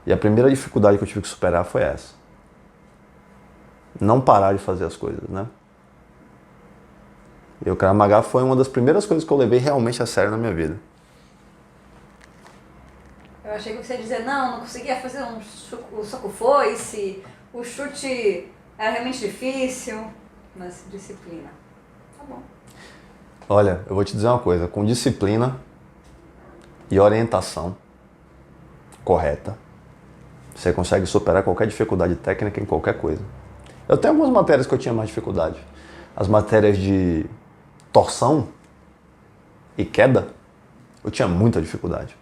E a primeira dificuldade que eu tive que superar foi essa. Não parar de fazer as coisas, né? E o Krav Maga foi uma das primeiras coisas que eu levei realmente a sério na minha vida. Eu achei que você ia dizer, não conseguia fazer o soco foice, o chute era realmente difícil, mas disciplina. Tá bom. Olha, eu vou te dizer uma coisa, com disciplina e orientação correta, você consegue superar qualquer dificuldade técnica em qualquer coisa. Eu tenho algumas matérias que eu tinha mais dificuldade. As matérias de torção e queda, eu tinha muita dificuldade.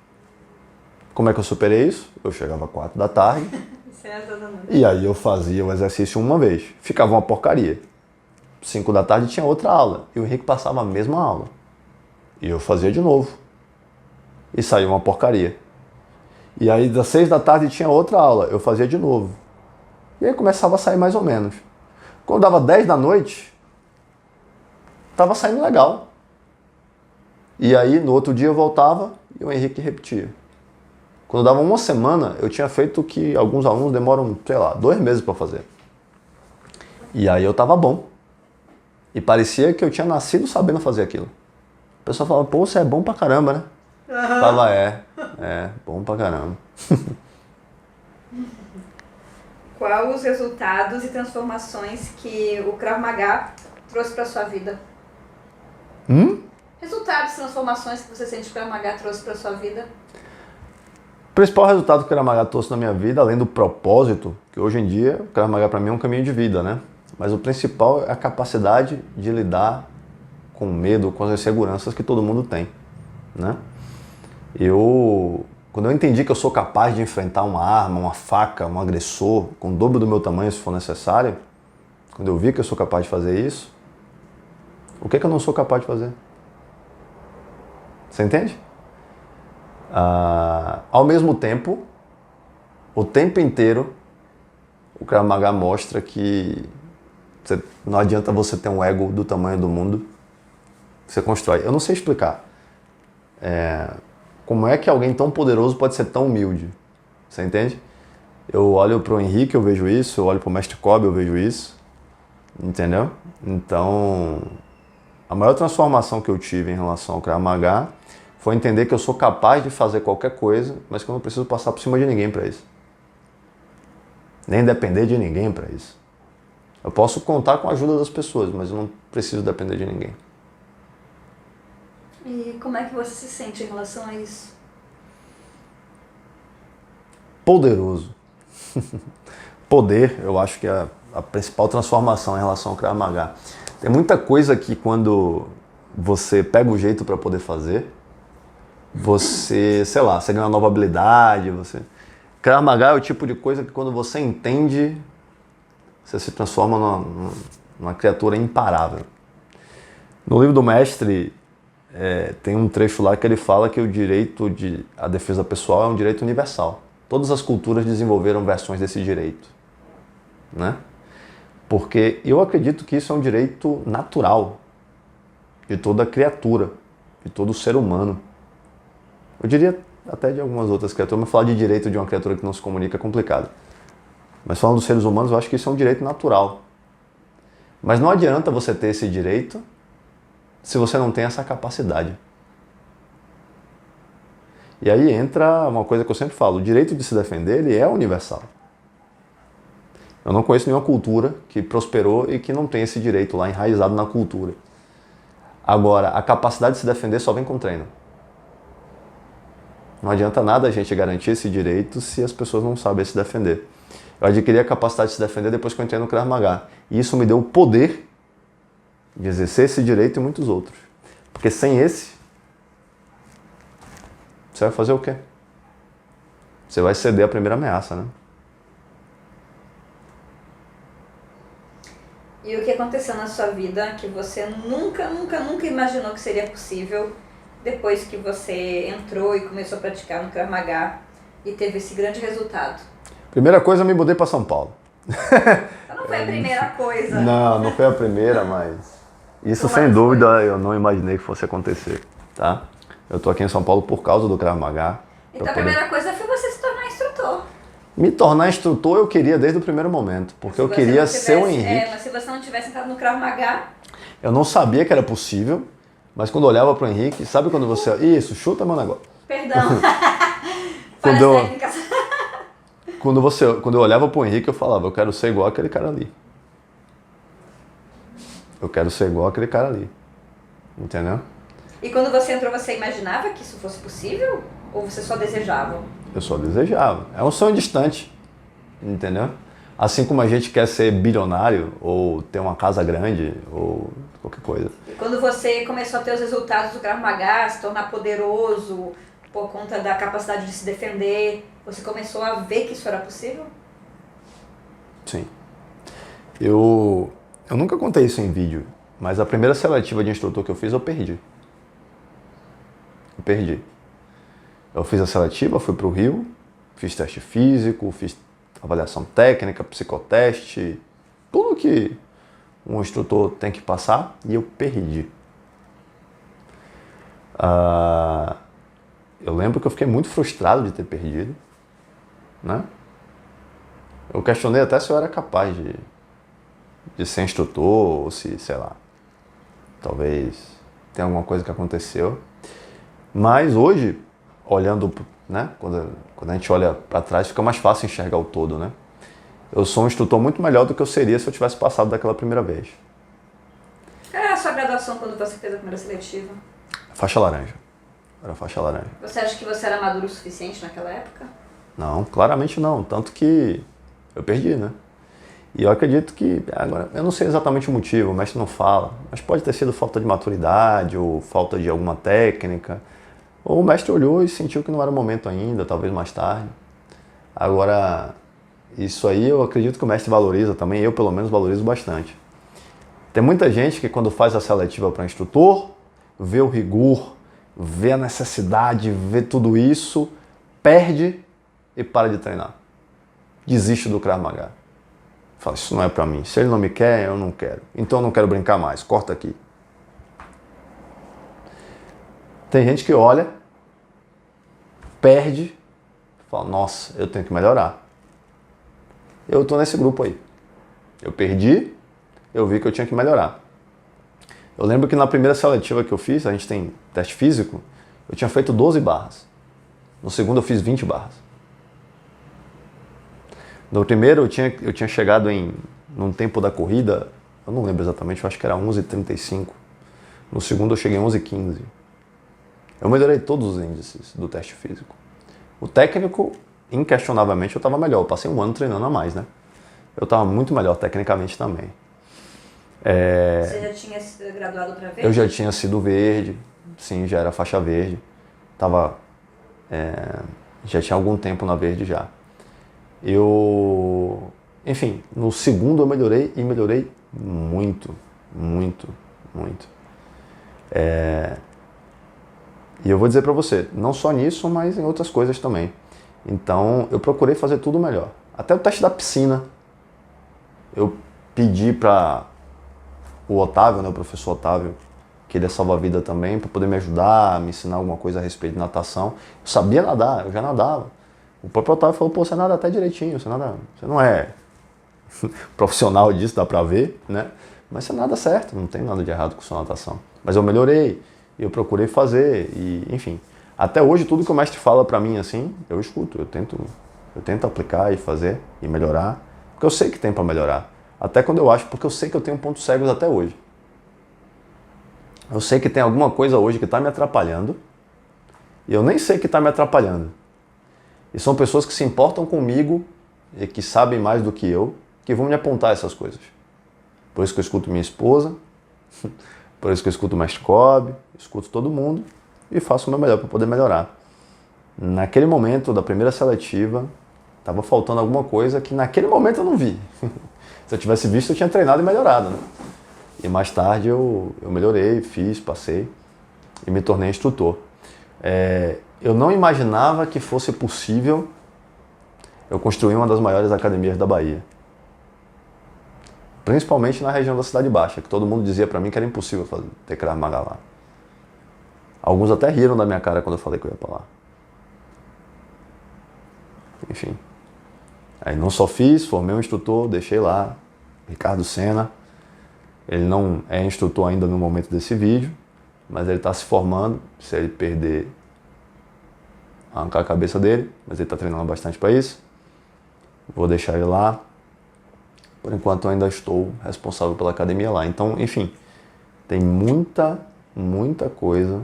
Como é que eu superei isso? Eu chegava às 4 da tarde e aí eu fazia o exercício uma vez. Ficava uma porcaria. 5 da tarde tinha outra aula e o Henrique passava a mesma aula. E eu fazia de novo. E saía uma porcaria. E aí das 6 da tarde tinha outra aula, eu fazia de novo. E aí começava a sair mais ou menos. Quando dava 10 da noite, estava saindo legal. E aí no outro dia eu voltava e o Henrique repetia. Quando dava uma semana, eu tinha feito o que alguns alunos demoram, 2 meses para fazer. E aí eu estava bom. E parecia que eu tinha nascido sabendo fazer aquilo. O pessoal falava, pô, você é bom pra caramba, né? Eu falava, bom pra caramba. Quais os resultados e transformações que o Krav Maga trouxe para sua vida? Resultados e transformações que você sente que o Krav Maga trouxe para sua vida? O principal resultado que o Krav Maga trouxe na minha vida, além do propósito, que hoje em dia o Krav Maga para mim é um caminho de vida, né? Mas o principal é a capacidade de lidar com o medo, com as inseguranças que todo mundo tem, né? Quando eu entendi que eu sou capaz de enfrentar uma arma, uma faca, um agressor, com o dobro do meu tamanho se for necessário, quando eu vi que eu sou capaz de fazer isso, o que eu não sou capaz de fazer? Você entende? Ao mesmo tempo, o tempo inteiro, o Krav Maga mostra que não adianta você ter um ego do tamanho do mundo, você constrói. Eu não sei explicar. Como é que alguém tão poderoso pode ser tão humilde? Você entende? Eu olho para o Henrique, eu vejo isso. Eu olho para o mestre Kobe, eu vejo isso. Entendeu? Então, a maior transformação que eu tive em relação ao Krav Maga foi entender que eu sou capaz de fazer qualquer coisa, mas que eu não preciso passar por cima de ninguém para isso. Nem depender de ninguém para isso. Eu posso contar com a ajuda das pessoas, mas eu não preciso depender de ninguém. E como é que você se sente em relação a isso? Poderoso. Poder, eu acho que é a principal transformação em relação ao Krav Maga. Tem muita coisa que quando você pega o jeito para poder fazer, você ganha uma nova habilidade, Krav Maga é o tipo de coisa que quando você entende, você se transforma numa criatura imparável. No livro do mestre, tem um trecho lá que ele fala que o direito à defesa pessoal é um direito universal. Todas as culturas desenvolveram versões desse direito, né? Porque eu acredito que isso é um direito natural de toda criatura, de todo ser humano. Eu diria até de algumas outras criaturas, mas falar de direito de uma criatura que não se comunica é complicado. Mas falando dos seres humanos, eu acho que isso é um direito natural. Mas não adianta você ter esse direito se você não tem essa capacidade. E aí entra uma coisa que eu sempre falo, o direito de se defender, ele é universal. Eu não conheço nenhuma cultura que prosperou e que não tem esse direito lá enraizado na cultura. Agora, a capacidade de se defender só vem com treino. Não adianta nada a gente garantir esse direito se as pessoas não sabem se defender. Eu adquiri a capacidade de se defender depois que eu entrei no Krav Maga. E isso me deu o poder de exercer esse direito e muitos outros. Porque sem esse, você vai fazer o quê? Você vai ceder à primeira ameaça, né? E o que aconteceu na sua vida que você nunca imaginou que seria possível depois que você entrou e começou a praticar no Krav Maga e teve esse grande resultado? Primeira coisa, eu me mudei para São Paulo. Então não foi a primeira coisa. Não foi a primeira, mas isso sem dúvida eu não imaginei que fosse acontecer, tá? Eu tô aqui em São Paulo por causa do Krav Maga. Então a primeira coisa foi você se tornar instrutor. Me tornar instrutor eu queria desde o primeiro momento, porque eu queria ser o Henrique. Mas se você não tivesse entrado no Krav Maga... Eu não sabia que era possível, mas quando eu olhava pro Henrique, sabe quando você... Isso, chuta meu negócio. Perdão. Quando técnicas. Quando eu olhava pro Henrique, eu falava, eu quero ser igual aquele cara ali. Eu quero ser igual aquele cara ali. Entendeu? E quando você entrou, você imaginava que isso fosse possível? Ou você só desejava? Eu só desejava. É um sonho distante. Entendeu? Assim como a gente quer ser bilionário, ou ter uma casa grande, ou qualquer coisa. E quando você começou a ter os resultados do Krav Maga, se tornar poderoso, por conta da capacidade de se defender, você começou a ver que isso era possível? Sim. Eu nunca contei isso em vídeo, mas a primeira seletiva de instrutor que eu fiz, eu perdi. Eu fiz a seletiva, fui para o Rio, fiz teste físico, fiz avaliação técnica, psicoteste, tudo que um instrutor tem que passar, e eu perdi. Eu lembro que eu fiquei muito frustrado de ter perdido, né? Eu questionei até se eu era capaz de ser instrutor, ou se, sei lá, talvez tenha alguma coisa que aconteceu. Mas hoje, olhando, né, quando a gente olha para trás, fica mais fácil enxergar o todo, né? Eu sou um instrutor muito melhor do que eu seria se eu tivesse passado daquela primeira vez. Qual era a sua graduação quando você fez a primeira seletiva? Faixa laranja. Era faixa laranja. Você acha que você era maduro o suficiente naquela época? Não, claramente não. Tanto que eu perdi, né? E eu acredito que, agora, eu não sei exatamente o motivo, o mestre não fala, mas pode ter sido falta de maturidade ou falta de alguma técnica. Ou o mestre olhou e sentiu que não era o momento ainda, talvez mais tarde. Agora, isso aí eu acredito que o mestre valoriza também, eu pelo menos valorizo bastante. Tem muita gente que quando faz a seletiva para instrutor, vê o rigor, vê a necessidade, vê tudo isso, perde e para de treinar. Desiste do Krav Maga. Fala, isso não é para mim. Se ele não me quer, eu não quero. Então eu não quero brincar mais, corta aqui. Tem gente que olha, perde, fala, nossa, eu tenho que melhorar. Eu tô nesse grupo aí. Eu perdi, eu vi que eu tinha que melhorar. Eu lembro que na primeira seletiva que eu fiz, a gente tem teste físico, eu tinha feito 12 barras. No segundo eu fiz 20 barras. No primeiro eu tinha chegado num tempo da corrida, eu não lembro exatamente, eu acho que era 11h35. No segundo eu cheguei em 11h15. Eu melhorei todos os índices do teste físico. O técnico, inquestionavelmente, eu estava melhor. Eu passei um ano treinando a mais, né? Eu estava muito melhor tecnicamente também. Você já tinha sido graduado para verde? Eu já tinha sido verde, sim, já era faixa verde. Já tinha algum tempo na verde já. Enfim, no segundo eu melhorei e melhorei muito, muito, muito. E eu vou dizer para você, não só nisso, mas em outras coisas também. Então, eu procurei fazer tudo melhor. Até o teste da piscina, eu pedi para o Otávio, né, o professor Otávio, que ele é salva-vida também, para poder me ajudar, me ensinar alguma coisa a respeito de natação. Eu sabia nadar, eu já nadava. O próprio Otávio falou, pô, você nada até direitinho, você não é profissional disso, dá pra ver, né? Mas você nada certo, não tem nada de errado com sua natação. Mas eu melhorei, eu procurei fazer, e enfim. Até hoje, tudo que o mestre fala pra mim, assim, eu escuto, eu tento aplicar e fazer, e melhorar, porque eu sei que tem pra melhorar. Até quando eu acho, porque eu sei que eu tenho pontos cegos até hoje. Eu sei que tem alguma coisa hoje que está me atrapalhando e eu nem sei que está me atrapalhando. E são pessoas que se importam comigo e que sabem mais do que eu, que vão me apontar essas coisas. Por isso que eu escuto minha esposa, por isso que eu escuto o Mestre Kobe, escuto todo mundo e faço o meu melhor para poder melhorar. Naquele momento da primeira seletiva, estava faltando alguma coisa que naquele momento eu não vi. Se eu tivesse visto, eu tinha treinado e melhorado, né? E mais tarde eu melhorei, fiz, passei e me tornei instrutor. Eu não imaginava que fosse possível eu construir uma das maiores academias da Bahia. Principalmente na região da Cidade Baixa, que todo mundo dizia pra mim que era impossível ter Krav Maga lá. Alguns até riram da minha cara quando eu falei que eu ia pra lá. Enfim. Aí não só fiz, formei um instrutor, deixei lá, Ricardo Sena. Ele não é instrutor ainda no momento desse vídeo, mas ele está se formando. Se ele perder, arrancar a cabeça dele, mas ele está treinando bastante para isso. Vou deixar ele lá. Por enquanto eu ainda estou responsável pela academia lá. Então, enfim, tem muita coisa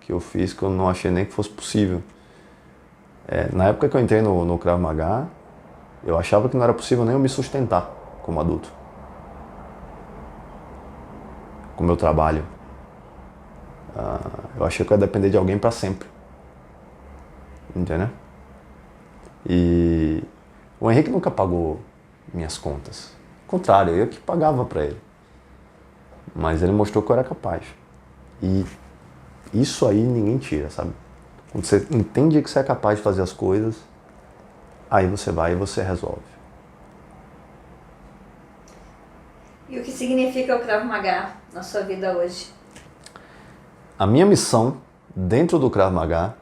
que eu fiz que eu não achei nem que fosse possível. Na época que eu entrei no Krav Maga, eu achava que não era possível nem eu me sustentar como adulto. Com o meu trabalho. Eu achei que eu ia depender de alguém para sempre. Entendeu? E o Henrique nunca pagou minhas contas. Ao contrário, eu que pagava para ele. Mas ele mostrou que eu era capaz. E isso aí ninguém tira, sabe? Quando você entende que você é capaz de fazer as coisas, aí você vai e você resolve. E o que significa o Krav Maga na sua vida hoje? A minha missão dentro do Krav Maga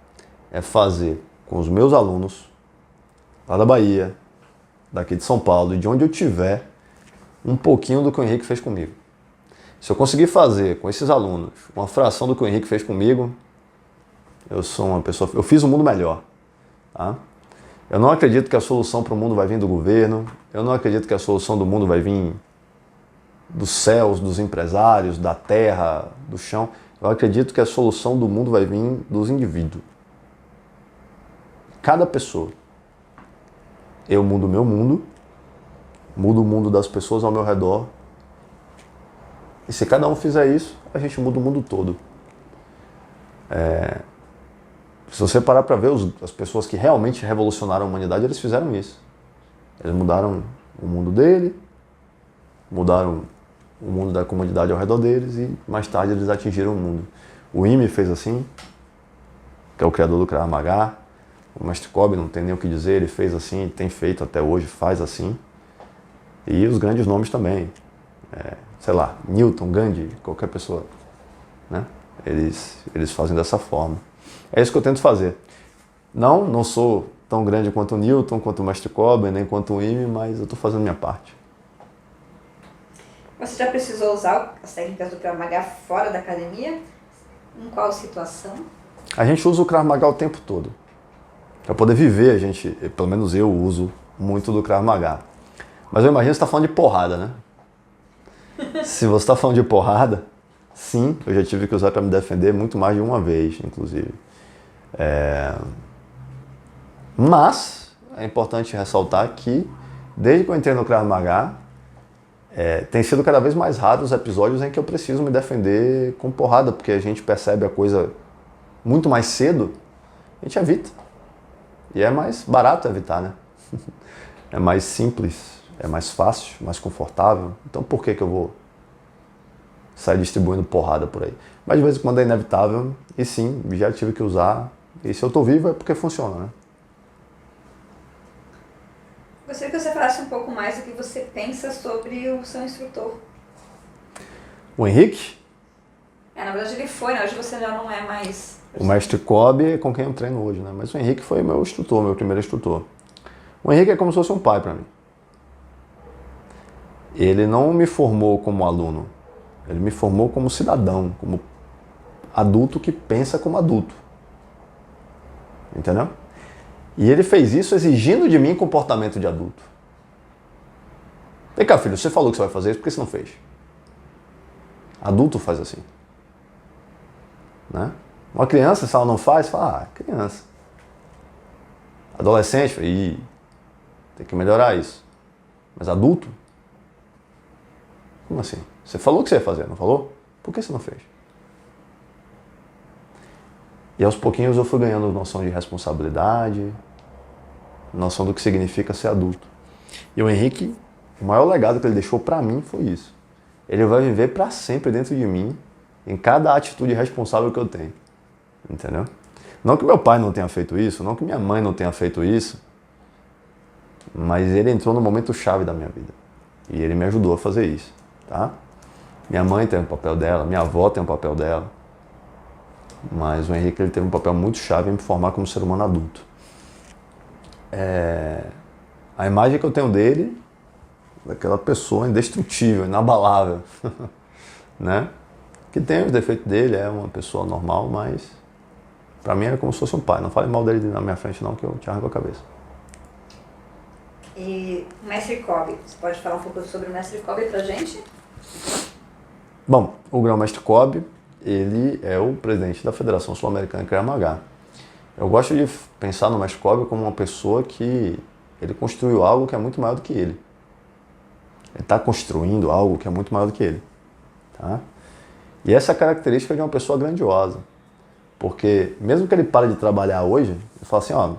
é fazer com os meus alunos, lá da Bahia, daqui de São Paulo e de onde eu estiver, um pouquinho do que o Henrique fez comigo. Se eu conseguir fazer com esses alunos uma fração do que o Henrique fez comigo, eu sou uma pessoa, eu fiz o mundo melhor. Tá? Eu não acredito que a solução para o mundo vai vir do governo, eu não acredito que a solução do mundo vai vir dos céus, dos empresários, da terra, do chão. Eu acredito que a solução do mundo vai vir dos indivíduos. Cada pessoa. Eu mudo o meu mundo, mudo o mundo das pessoas ao meu redor. E se cada um fizer isso, a gente muda o mundo todo. Se você parar para ver as pessoas que realmente revolucionaram a humanidade, eles fizeram isso. Eles mudaram o mundo dele, mudaram o mundo da comunidade ao redor deles e mais tarde eles atingiram o mundo. O Ime fez assim, que é o criador do Krav Maga. O Mestre Kobe, não tem nem o que dizer, ele fez assim, tem feito até hoje, faz assim. E os grandes nomes também. Sei lá, Newton, Gandhi, qualquer pessoa. Né? Eles fazem dessa forma. É isso que eu tento fazer. Não sou tão grande quanto o Newton, quanto o Mestre Kobe, nem quanto o Ime, mas eu estou fazendo a minha parte. Você já precisou usar as técnicas do Krav Maga fora da academia? Em qual situação? A gente usa o Krav Maga o tempo todo. Para poder viver, pelo menos eu uso muito do Krav Maga. Mas eu imagino que você está falando de porrada, né? Se você está falando de porrada, sim, eu já tive que usar para me defender muito mais de uma vez, inclusive. Mas é importante ressaltar que, desde que eu entrei no Krav Maga, tem sido cada vez mais raro os episódios em que eu preciso me defender com porrada, porque a gente percebe a coisa muito mais cedo, a gente evita. E é mais barato evitar, né? É mais simples, é mais fácil, mais confortável. Então por que eu vou sair distribuindo porrada por aí. Mas de vez em quando é inevitável, e sim, já tive que usar. E se eu tô vivo é porque funciona, né? Gostaria que você falasse um pouco mais do que você pensa sobre o seu instrutor. O Henrique, Na verdade ele foi, né? Hoje você já não é mais... o mestre Kobe é com quem eu treino hoje, né? Mas o Henrique foi meu instrutor, meu primeiro instrutor. O Henrique é como se fosse um pai para mim. Ele não me formou como aluno, ele me formou como cidadão, como adulto que pensa como adulto. Entendeu? E ele fez isso exigindo de mim comportamento de adulto. Vem cá, filho, você falou que você vai fazer isso, por que você não fez? Adulto faz assim. Né? Uma criança, se ela não faz, fala, criança. Adolescente, tem que melhorar isso. Mas adulto? Como assim? Você falou que você ia fazer, não falou? Por que você não fez? E aos pouquinhos eu fui ganhando noção de responsabilidade, noção do que significa ser adulto. E o Henrique, o maior legado que ele deixou pra mim foi isso. Ele vai viver pra sempre dentro de mim, em cada atitude responsável que eu tenho. Entendeu? Não que meu pai não tenha feito isso, não que minha mãe não tenha feito isso, mas ele entrou no momento chave da minha vida. E ele me ajudou a fazer isso, tá? Minha mãe tem o papel dela, minha avó tem o papel dela, mas o Henrique ele teve um papel muito chave em me formar como ser humano adulto. A imagem que eu tenho dele, daquela pessoa indestrutível, inabalável, né? Que tem os defeitos dele, é uma pessoa normal, mas pra mim era como se fosse um pai. Não fale mal dele na minha frente não, que eu te arranco a cabeça. E o Mestre Kobe, você pode falar um pouco sobre o Mestre Kobe pra gente? Bom, o Grão-Mestre Kobe, ele é o presidente da Federação Sul-Americana de Krav Maga. Eu gosto de pensar no Mestre Kobe como uma pessoa que ele construiu algo que é muito maior do que ele. Ele está construindo algo que é muito maior do que ele. Tá? E essa é a característica de uma pessoa grandiosa. Porque mesmo que ele pare de trabalhar hoje, ele fala assim, ó,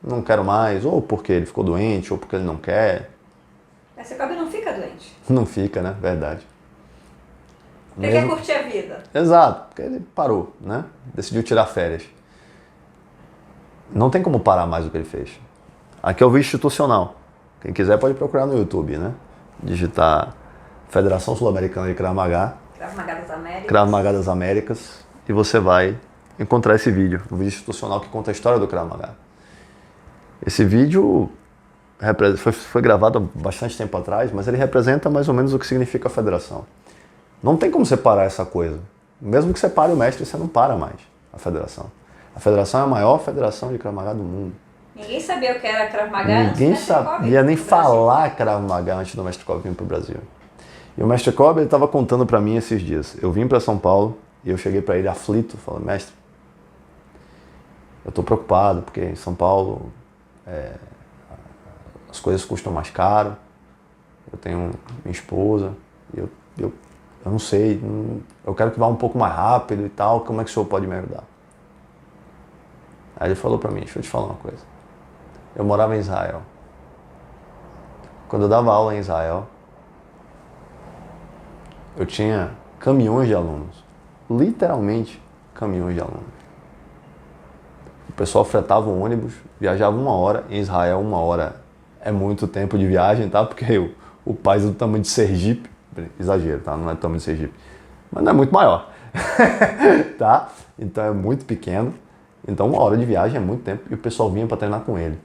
não quero mais, ou porque ele ficou doente, ou porque ele não quer. Mestre Kobe não fica doente. Não fica, né? Verdade. Ele quer curtir a vida. Exato, porque ele parou, né? Decidiu tirar férias. Não tem como parar mais do que ele fez. Aqui é o vídeo institucional. Quem quiser pode procurar no YouTube, né? Digitar Federação Sul-Americana de Krav Maga. Krav Maga das Américas. Krav Maga das Américas. E você vai encontrar esse vídeo. Um vídeo institucional que conta a história do Krav Maga. Esse vídeo foi gravado há bastante tempo atrás, mas ele representa mais ou menos o que significa a federação. Não tem como separar essa coisa. Mesmo que separe o mestre, você não para mais a federação. A federação é a maior federação de Krav Maga do mundo. Ninguém sabia o que era Krav Maga antes do Ninguém Mestre Kobe sabia nem no Brasil. falar Krav Maga antes do Mestre Kobe vir para o Brasil. E o Mestre Kobe estava contando para mim esses dias. Eu vim para São Paulo e eu cheguei para ele aflito, falando, mestre, eu estou preocupado porque em São Paulo as coisas custam mais caro, eu tenho minha esposa, eu não sei, eu quero que vá um pouco mais rápido e tal, como é que o senhor pode me ajudar? Aí ele falou para mim, deixa eu te falar uma coisa. Eu morava em Israel. Quando eu dava aula em Israel, eu tinha caminhões de alunos. Literalmente, caminhões de alunos. O pessoal fretava um ônibus, viajava 1 hora. Em Israel, 1 hora é muito tempo de viagem, tá? Porque o país é do tamanho de Sergipe. Exagero, tá? Não é do tamanho de Sergipe. Mas não é muito maior. Tá? Então é muito pequeno. Então 1 hora de viagem é muito tempo. E o pessoal vinha para treinar com ele.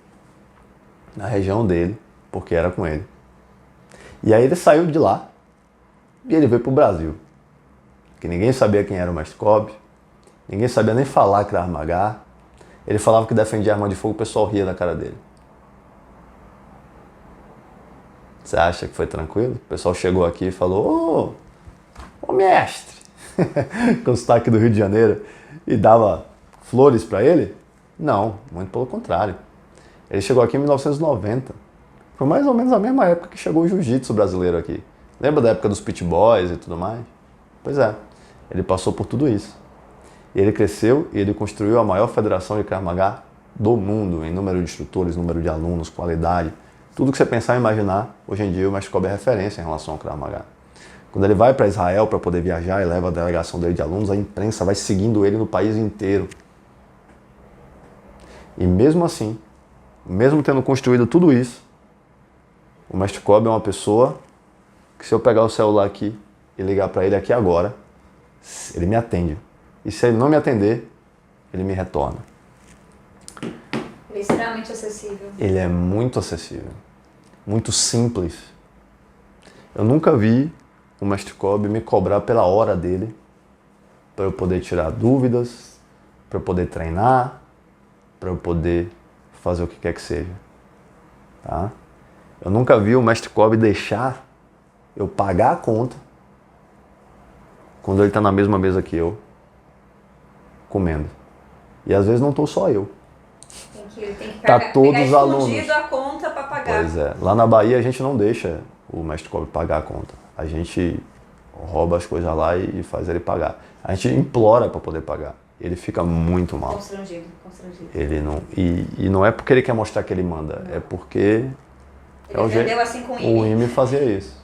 Na região dele, porque era com ele. E aí ele saiu de lá e ele veio pro Brasil. Que ninguém sabia quem era o Mestre Kobe. Ninguém sabia nem falar Krav Maga. Ele falava que defendia arma de fogo, o pessoal ria da cara dele. Você acha que foi tranquilo? O pessoal chegou aqui e falou, ô mestre, com o sotaque do Rio de Janeiro, e dava flores para ele? Não, muito pelo contrário. Ele chegou aqui em 1990. Foi mais ou menos a mesma época que chegou o jiu-jitsu brasileiro aqui. Lembra da época dos pit boys e tudo mais? Pois é, ele passou por tudo isso. E ele cresceu e ele construiu a maior federação de Krav Maga do mundo, em número de instrutores, número de alunos, qualidade. Tudo que você pensar e imaginar, hoje em dia o Mestre Kobe é referência em relação ao Krav Maga. Quando ele vai para Israel para poder viajar e leva a delegação dele de alunos, a imprensa vai seguindo ele no país inteiro. E mesmo assim, mesmo tendo construído tudo isso, o Mestre Kolbe é uma pessoa que, se eu pegar o celular aqui e ligar para ele aqui agora, ele me atende. E se ele não me atender, ele me retorna. Ele é extremamente acessível. Ele é muito acessível, muito simples. Eu nunca vi o Mestre Kolbe me cobrar pela hora dele, para eu poder tirar dúvidas, para eu poder treinar, para eu poder fazer o que quer que seja. Tá? Eu nunca vi o Mestre Kolbe deixar eu pagar a conta quando ele está na mesma mesa que eu, comendo. E às vezes não estou só eu. Tem que Tá pegar, todos pegar os alunos. escondido a conta para pagar. Pois é. Lá na Bahia a gente não deixa o Mestre Kolbe pagar a conta. A gente rouba as coisas lá e faz ele pagar. A gente implora para poder pagar. Ele fica muito mal. Constrangido. Ele não, e não é porque ele quer mostrar que ele manda, é porque Ele é o jeito. assim com O IME fazia isso.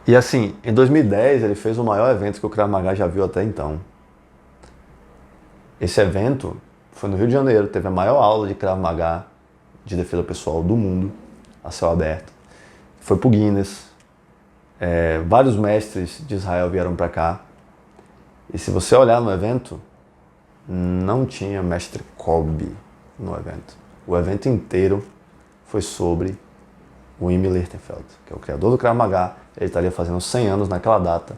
E assim, em 2010 ele fez o maior evento que o Krav Maga já viu até então. Esse evento foi no Rio de Janeiro, teve a maior aula de Krav Maga de defesa pessoal do mundo, a céu aberto. Foi pro Guinness. Vários mestres de Israel vieram para cá. E se você olhar no evento, não tinha Mestre Kolbe no evento. O evento inteiro foi sobre o Imi Lichtenfeld, que é o criador do Krav Maga. Ele estaria fazendo 100 anos naquela data,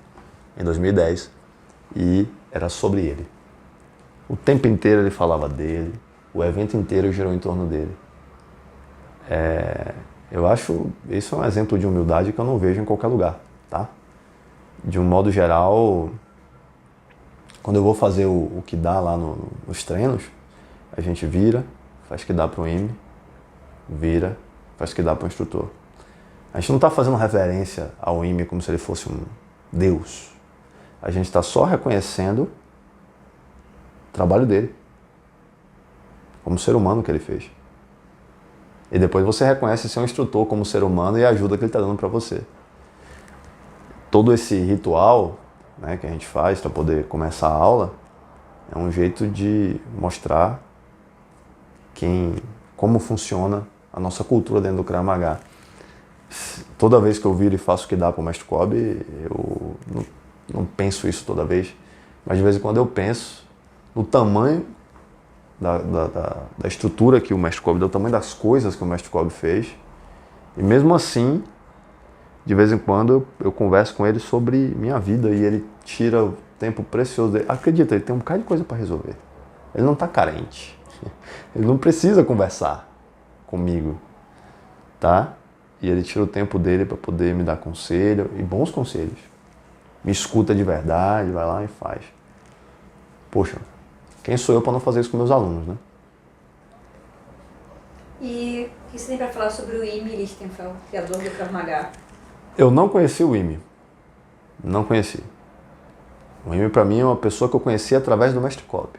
em 2010, e era sobre ele. O tempo inteiro ele falava dele, o evento inteiro girou em torno dele. Eu acho isso é um exemplo de humildade que eu não vejo em qualquer lugar, tá? De um modo geral, quando eu vou fazer o que dá lá nos treinos, a gente vira, faz o que dá para o IME, vira, faz o que dá para o instrutor. A gente não está fazendo reverência ao IME como se ele fosse um Deus. A gente está só reconhecendo o trabalho dele, como ser humano que ele fez. E depois você reconhece seu instrutor como ser humano e a ajuda que ele está dando para você. Todo esse ritual, né, que a gente faz para poder começar a aula é um jeito de mostrar como funciona a nossa cultura dentro do Krav Maga. Toda vez que eu viro e faço o que dá para o Mestre Kolbe, eu não penso isso toda vez, mas de vez em quando eu penso no tamanho da estrutura que o Mestre Kolbe deu, o tamanho das coisas que o Mestre Kolbe fez, e mesmo assim, de vez em quando eu converso com ele sobre minha vida e ele tira o tempo precioso dele. Acredita, ele tem um bocado de coisa para resolver. Ele não está carente. Ele não precisa conversar comigo, tá? E ele tira o tempo dele para poder me dar conselho, e bons conselhos. Me escuta de verdade, vai lá e faz. Poxa, quem sou eu para não fazer isso com meus alunos, né? E o que você tem para falar sobre o Imi Lichtenfeld, criador do Krav Maga? Eu não conheci o IME. Não conheci. O IME para mim é uma pessoa que eu conheci através do Mestre Kolbe.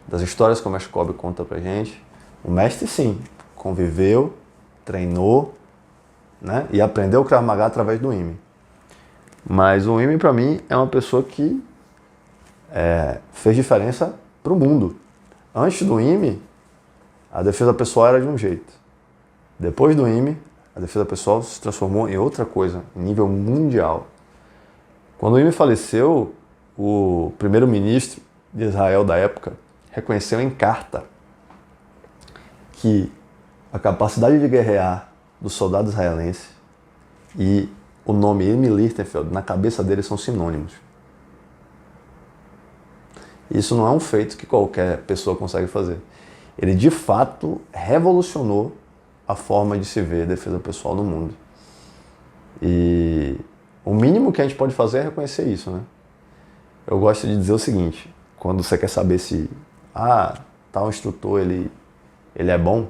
Das histórias que o Mestre Kolbe conta pra gente. O mestre sim, conviveu, treinou, né, e aprendeu o Krav Maga através do IME. Mas o IME para mim é uma pessoa que fez diferença pro mundo. Antes do IME, a defesa pessoal era de um jeito. Depois do IME, a defesa pessoal se transformou em outra coisa, em nível mundial. Quando o IME faleceu, o primeiro-ministro de Israel da época reconheceu em carta que a capacidade de guerrear do soldado israelense e o nome Imi Lichtenfeld na cabeça dele são sinônimos. Isso não é um feito que qualquer pessoa consegue fazer. Ele de fato revolucionou a forma de se ver defesa pessoal no mundo. E o mínimo que a gente pode fazer é reconhecer isso, né? Eu gosto de dizer o seguinte, quando você quer saber se tal instrutor ele é bom,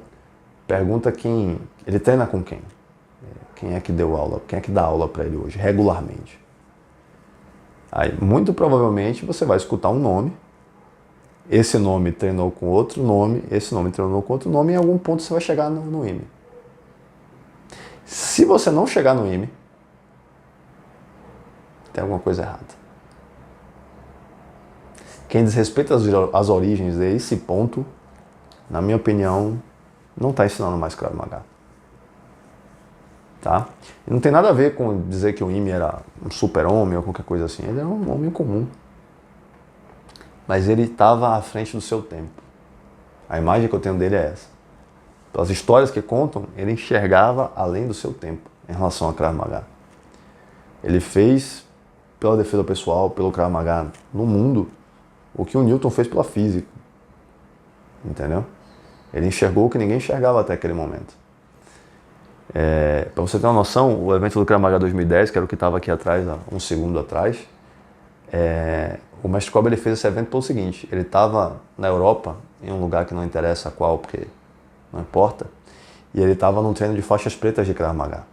pergunta quem ele treina com quem. Quem é que deu aula, quem é que dá aula para ele hoje, regularmente. Aí, muito provavelmente você vai escutar um nome, esse nome treinou com outro nome, esse nome treinou com outro nome, e em algum ponto você vai chegar no IME. Se você não chegar no IME, tem alguma coisa errada. Quem desrespeita as origens desse ponto, na minha opinião, não está ensinando mais Krav Maga. Tá? E não tem nada a ver com dizer que o Ime era um super-homem ou qualquer coisa assim. Ele era um homem comum. Mas ele estava à frente do seu tempo. A imagem que eu tenho dele é essa. Pelas histórias que contam, ele enxergava além do seu tempo em relação a Krav Maga. Ele fez, pela defesa pessoal, pelo Krav Maga no mundo, o que o Newton fez pela física. Entendeu? Ele enxergou o que ninguém enxergava até aquele momento. Para você ter uma noção, o evento do Krav Maga 2010, que era o que estava aqui atrás, há um segundo atrás, o Mestre Cobra ele fez esse evento pelo seguinte: ele estava na Europa, em um lugar que não interessa qual, porque não importa, e ele estava num treino de faixas pretas de Krav Maga.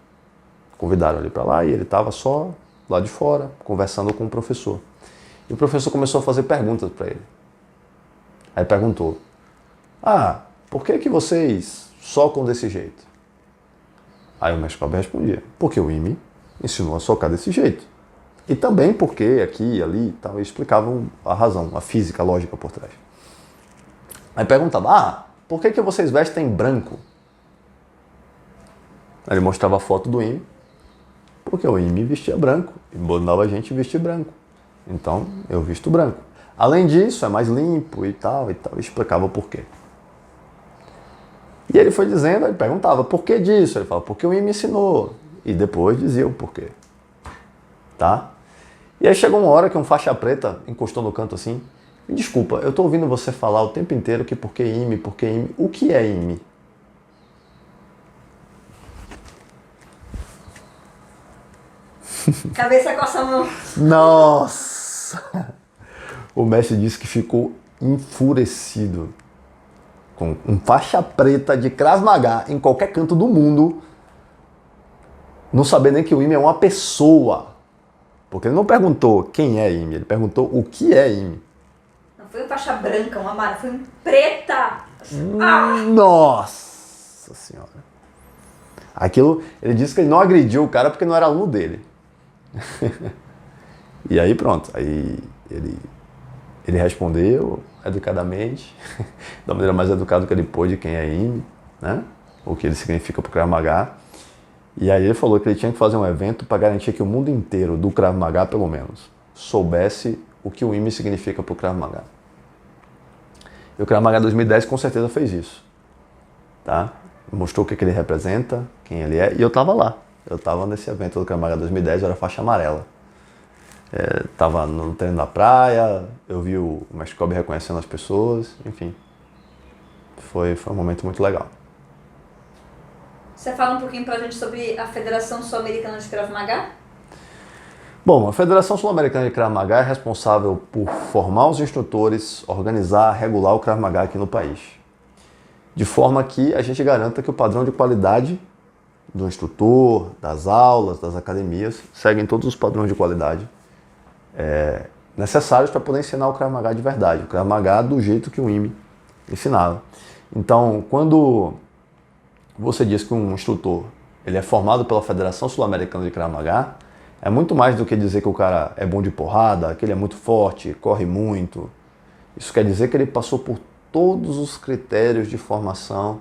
Convidaram ele para lá e ele estava só lá de fora, conversando com o professor. E o professor começou a fazer perguntas para ele. Aí perguntou: por que vocês socam desse jeito? Aí o Mestre Cobra respondia: porque o Ime ensinou a socar desse jeito. E também porque aqui e ali tal, explicavam a razão, a física, a lógica por trás. Aí perguntava: por que vocês vestem branco? Aí ele mostrava a foto do Ime, porque o Ime vestia branco e mandava a gente vestir branco. Então eu visto branco. Além disso, é mais limpo e tal, e explicava o porquê. E ele foi dizendo, ele perguntava: por que disso? Ele falava: porque o Ime ensinou. E depois dizia o porquê. Tá? E aí chegou uma hora que um faixa preta encostou no canto assim: me desculpa, eu tô ouvindo você falar o tempo inteiro que por que Ime. O que é Ime? Cabeça coça a mão. Nossa! O mestre disse que ficou enfurecido com um faixa preta de Krav Maga em qualquer canto do mundo, não saber nem que o Ime é uma pessoa. Porque ele não perguntou quem é Ime, ele perguntou o que é Ime. Não foi um faixa branca, uma amarela, foi um preta. Nossa senhora. Aquilo, ele disse que ele não agrediu o cara porque não era aluno dele. E aí pronto, aí ele respondeu educadamente, da maneira mais educada que ele pôde, quem é Ime, né? O que ele significa para o Krav Maga. E aí ele falou que ele tinha que fazer um evento para garantir que o mundo inteiro, do Krav Maga pelo menos, soubesse o que o Ime significa para o Krav Maga. E o Krav Maga 2010 com certeza fez isso. Tá? Mostrou o que ele representa, quem ele é, e eu estava lá. Eu estava nesse evento do Krav Maga 2010, eu era faixa amarela. Estava no treino da praia, eu vi o Mestre Cobra reconhecendo as pessoas, enfim. Foi um momento muito legal. Você fala um pouquinho pra gente sobre a Federação Sul-Americana de Krav Maga? Bom, a Federação Sul-Americana de Krav Maga é responsável por formar os instrutores, organizar, regular o Krav Maga aqui no país. De forma que a gente garanta que o padrão de qualidade do instrutor, das aulas, das academias, seguem todos os padrões de qualidade necessários para poder ensinar o Krav Maga de verdade, o Krav Maga do jeito que o Ime ensinava. Então, quando você diz que um instrutor ele é formado pela Federação Sul-Americana de Krav Maga, é muito mais do que dizer que o cara é bom de porrada, que ele é muito forte, corre muito. Isso quer dizer que ele passou por todos os critérios de formação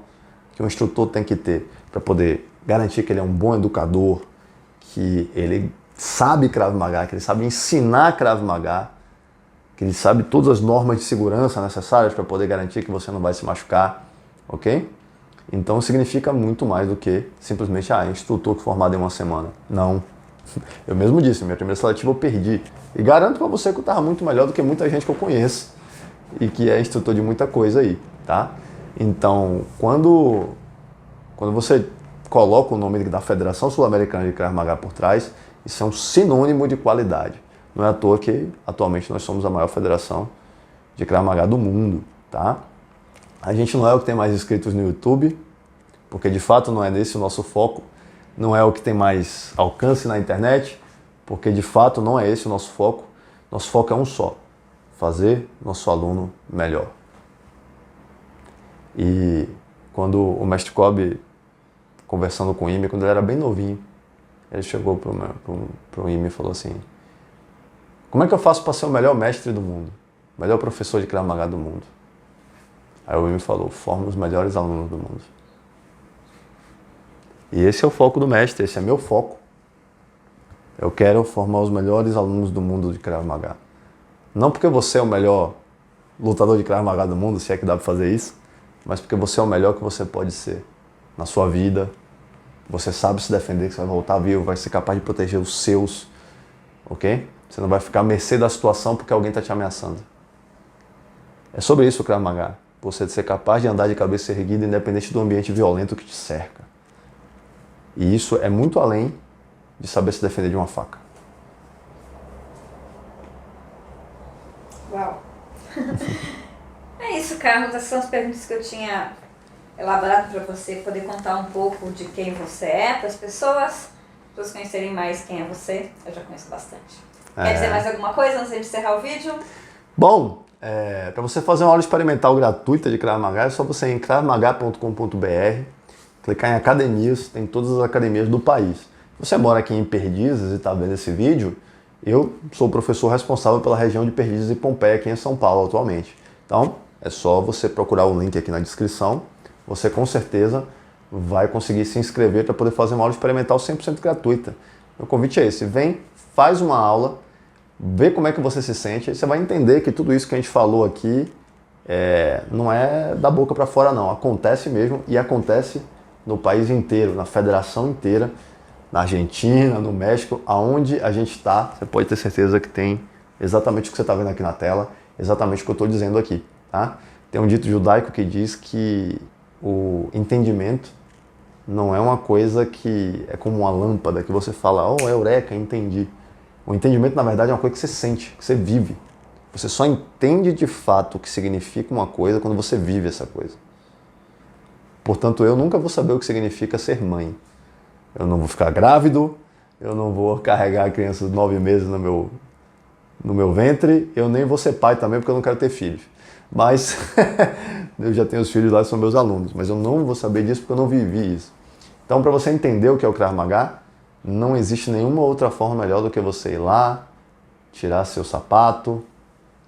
que um instrutor tem que ter para poder garantir que ele é um bom educador, que ele sabe Krav Maga, que ele sabe ensinar Krav Maga, que ele sabe todas as normas de segurança necessárias para poder garantir que você não vai se machucar, ok? Então significa muito mais do que simplesmente instrutor formado em uma semana. Não. Eu mesmo disse, minha primeira seletiva eu perdi. E garanto para você que eu estava muito melhor do que muita gente que eu conheço e que é instrutor de muita coisa aí, tá? Então, quando você coloca o nome da Federação Sul-Americana de Krav Maga por trás, isso é um sinônimo de qualidade. Não é à toa que atualmente nós somos a maior federação de Krav Maga do mundo, tá? A gente não é o que tem mais inscritos no YouTube, porque de fato não é nesse o nosso foco. Não é o que tem mais alcance na internet, porque de fato não é esse o nosso foco. Nosso foco é um só: fazer nosso aluno melhor. E quando o Mestre Cobra, conversando com o Ime, quando ele era bem novinho, ele chegou pro Ime e falou assim: como é que eu faço para ser o melhor mestre do mundo? O melhor professor de Krav Maga do mundo? Aí o Will me falou, forma os melhores alunos do mundo. E esse é o foco do mestre, esse é meu foco. Eu quero formar os melhores alunos do mundo de Krav Maga. Não porque você é o melhor lutador de Krav Maga do mundo, se é que dá para fazer isso, mas porque você é o melhor que você pode ser na sua vida. Você sabe se defender, que você vai voltar vivo, vai ser capaz de proteger os seus, ok? Você não vai ficar à mercê da situação porque alguém está te ameaçando. É sobre isso o Krav Maga. Você ser capaz de andar de cabeça erguida independente do ambiente violento que te cerca. E isso é muito além de saber se defender de uma faca. Uau! É isso, Carlos. Essas são as perguntas que eu tinha elaborado para você poder contar um pouco de quem você é para as pessoas conhecerem mais quem é você. Eu já conheço bastante. Quer dizer mais alguma coisa antes de encerrar o vídeo? Bom, para você fazer uma aula experimental gratuita de Krav Maga, é só você ir em kravmaga.com.br, clicar em academias, tem todas as academias do país. Se você mora aqui em Perdizes e está vendo esse vídeo, eu sou o professor responsável pela região de Perdizes e Pompeia aqui em São Paulo atualmente. Então, é só você procurar o link aqui na descrição, você com certeza vai conseguir se inscrever para poder fazer uma aula experimental 100% gratuita. Meu convite é esse, vem, faz uma aula, vê como é que você se sente, e você vai entender que tudo isso que a gente falou aqui não é da boca para fora não, acontece mesmo e acontece no país inteiro, na federação inteira, na Argentina, no México, aonde a gente está, você pode ter certeza que tem exatamente o que você está vendo aqui na tela, exatamente o que eu estou dizendo aqui, tá? Tem um dito judaico que diz que o entendimento não é uma coisa que é como uma lâmpada que você fala, oh, eureka, entendi. O entendimento, na verdade, é uma coisa que você sente, que você vive. Você só entende de fato o que significa uma coisa quando você vive essa coisa. Portanto, eu nunca vou saber o que significa ser mãe. Eu não vou ficar grávido, eu não vou carregar a criança de 9 meses no meu ventre, eu nem vou ser pai também porque eu não quero ter filhos. Mas eu já tenho os filhos lá, são meus alunos, mas eu não vou saber disso porque eu não vivi isso. Então, para você entender o que é o Krav Maga, não existe nenhuma outra forma melhor do que você ir lá, tirar seu sapato,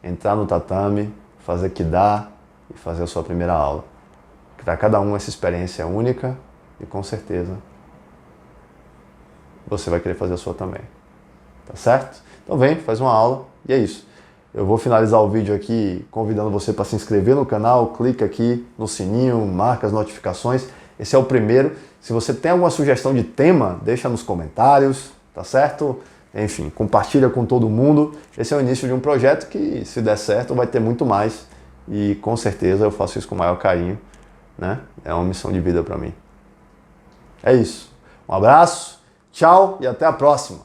entrar no tatame, fazer kidá e fazer a sua primeira aula. Para cada um essa experiência é única e com certeza você vai querer fazer a sua também. Tá certo? Então vem, faz uma aula e é isso. Eu vou finalizar o vídeo aqui convidando você para se inscrever no canal, clica aqui no sininho, marca as notificações. Esse é o primeiro. Se você tem alguma sugestão de tema, deixa nos comentários, tá certo? Enfim, compartilha com todo mundo. Esse é o início de um projeto que, se der certo, vai ter muito mais. E com certeza eu faço isso com o maior carinho, né? É uma missão de vida para mim. É isso. Um abraço, tchau e até a próxima.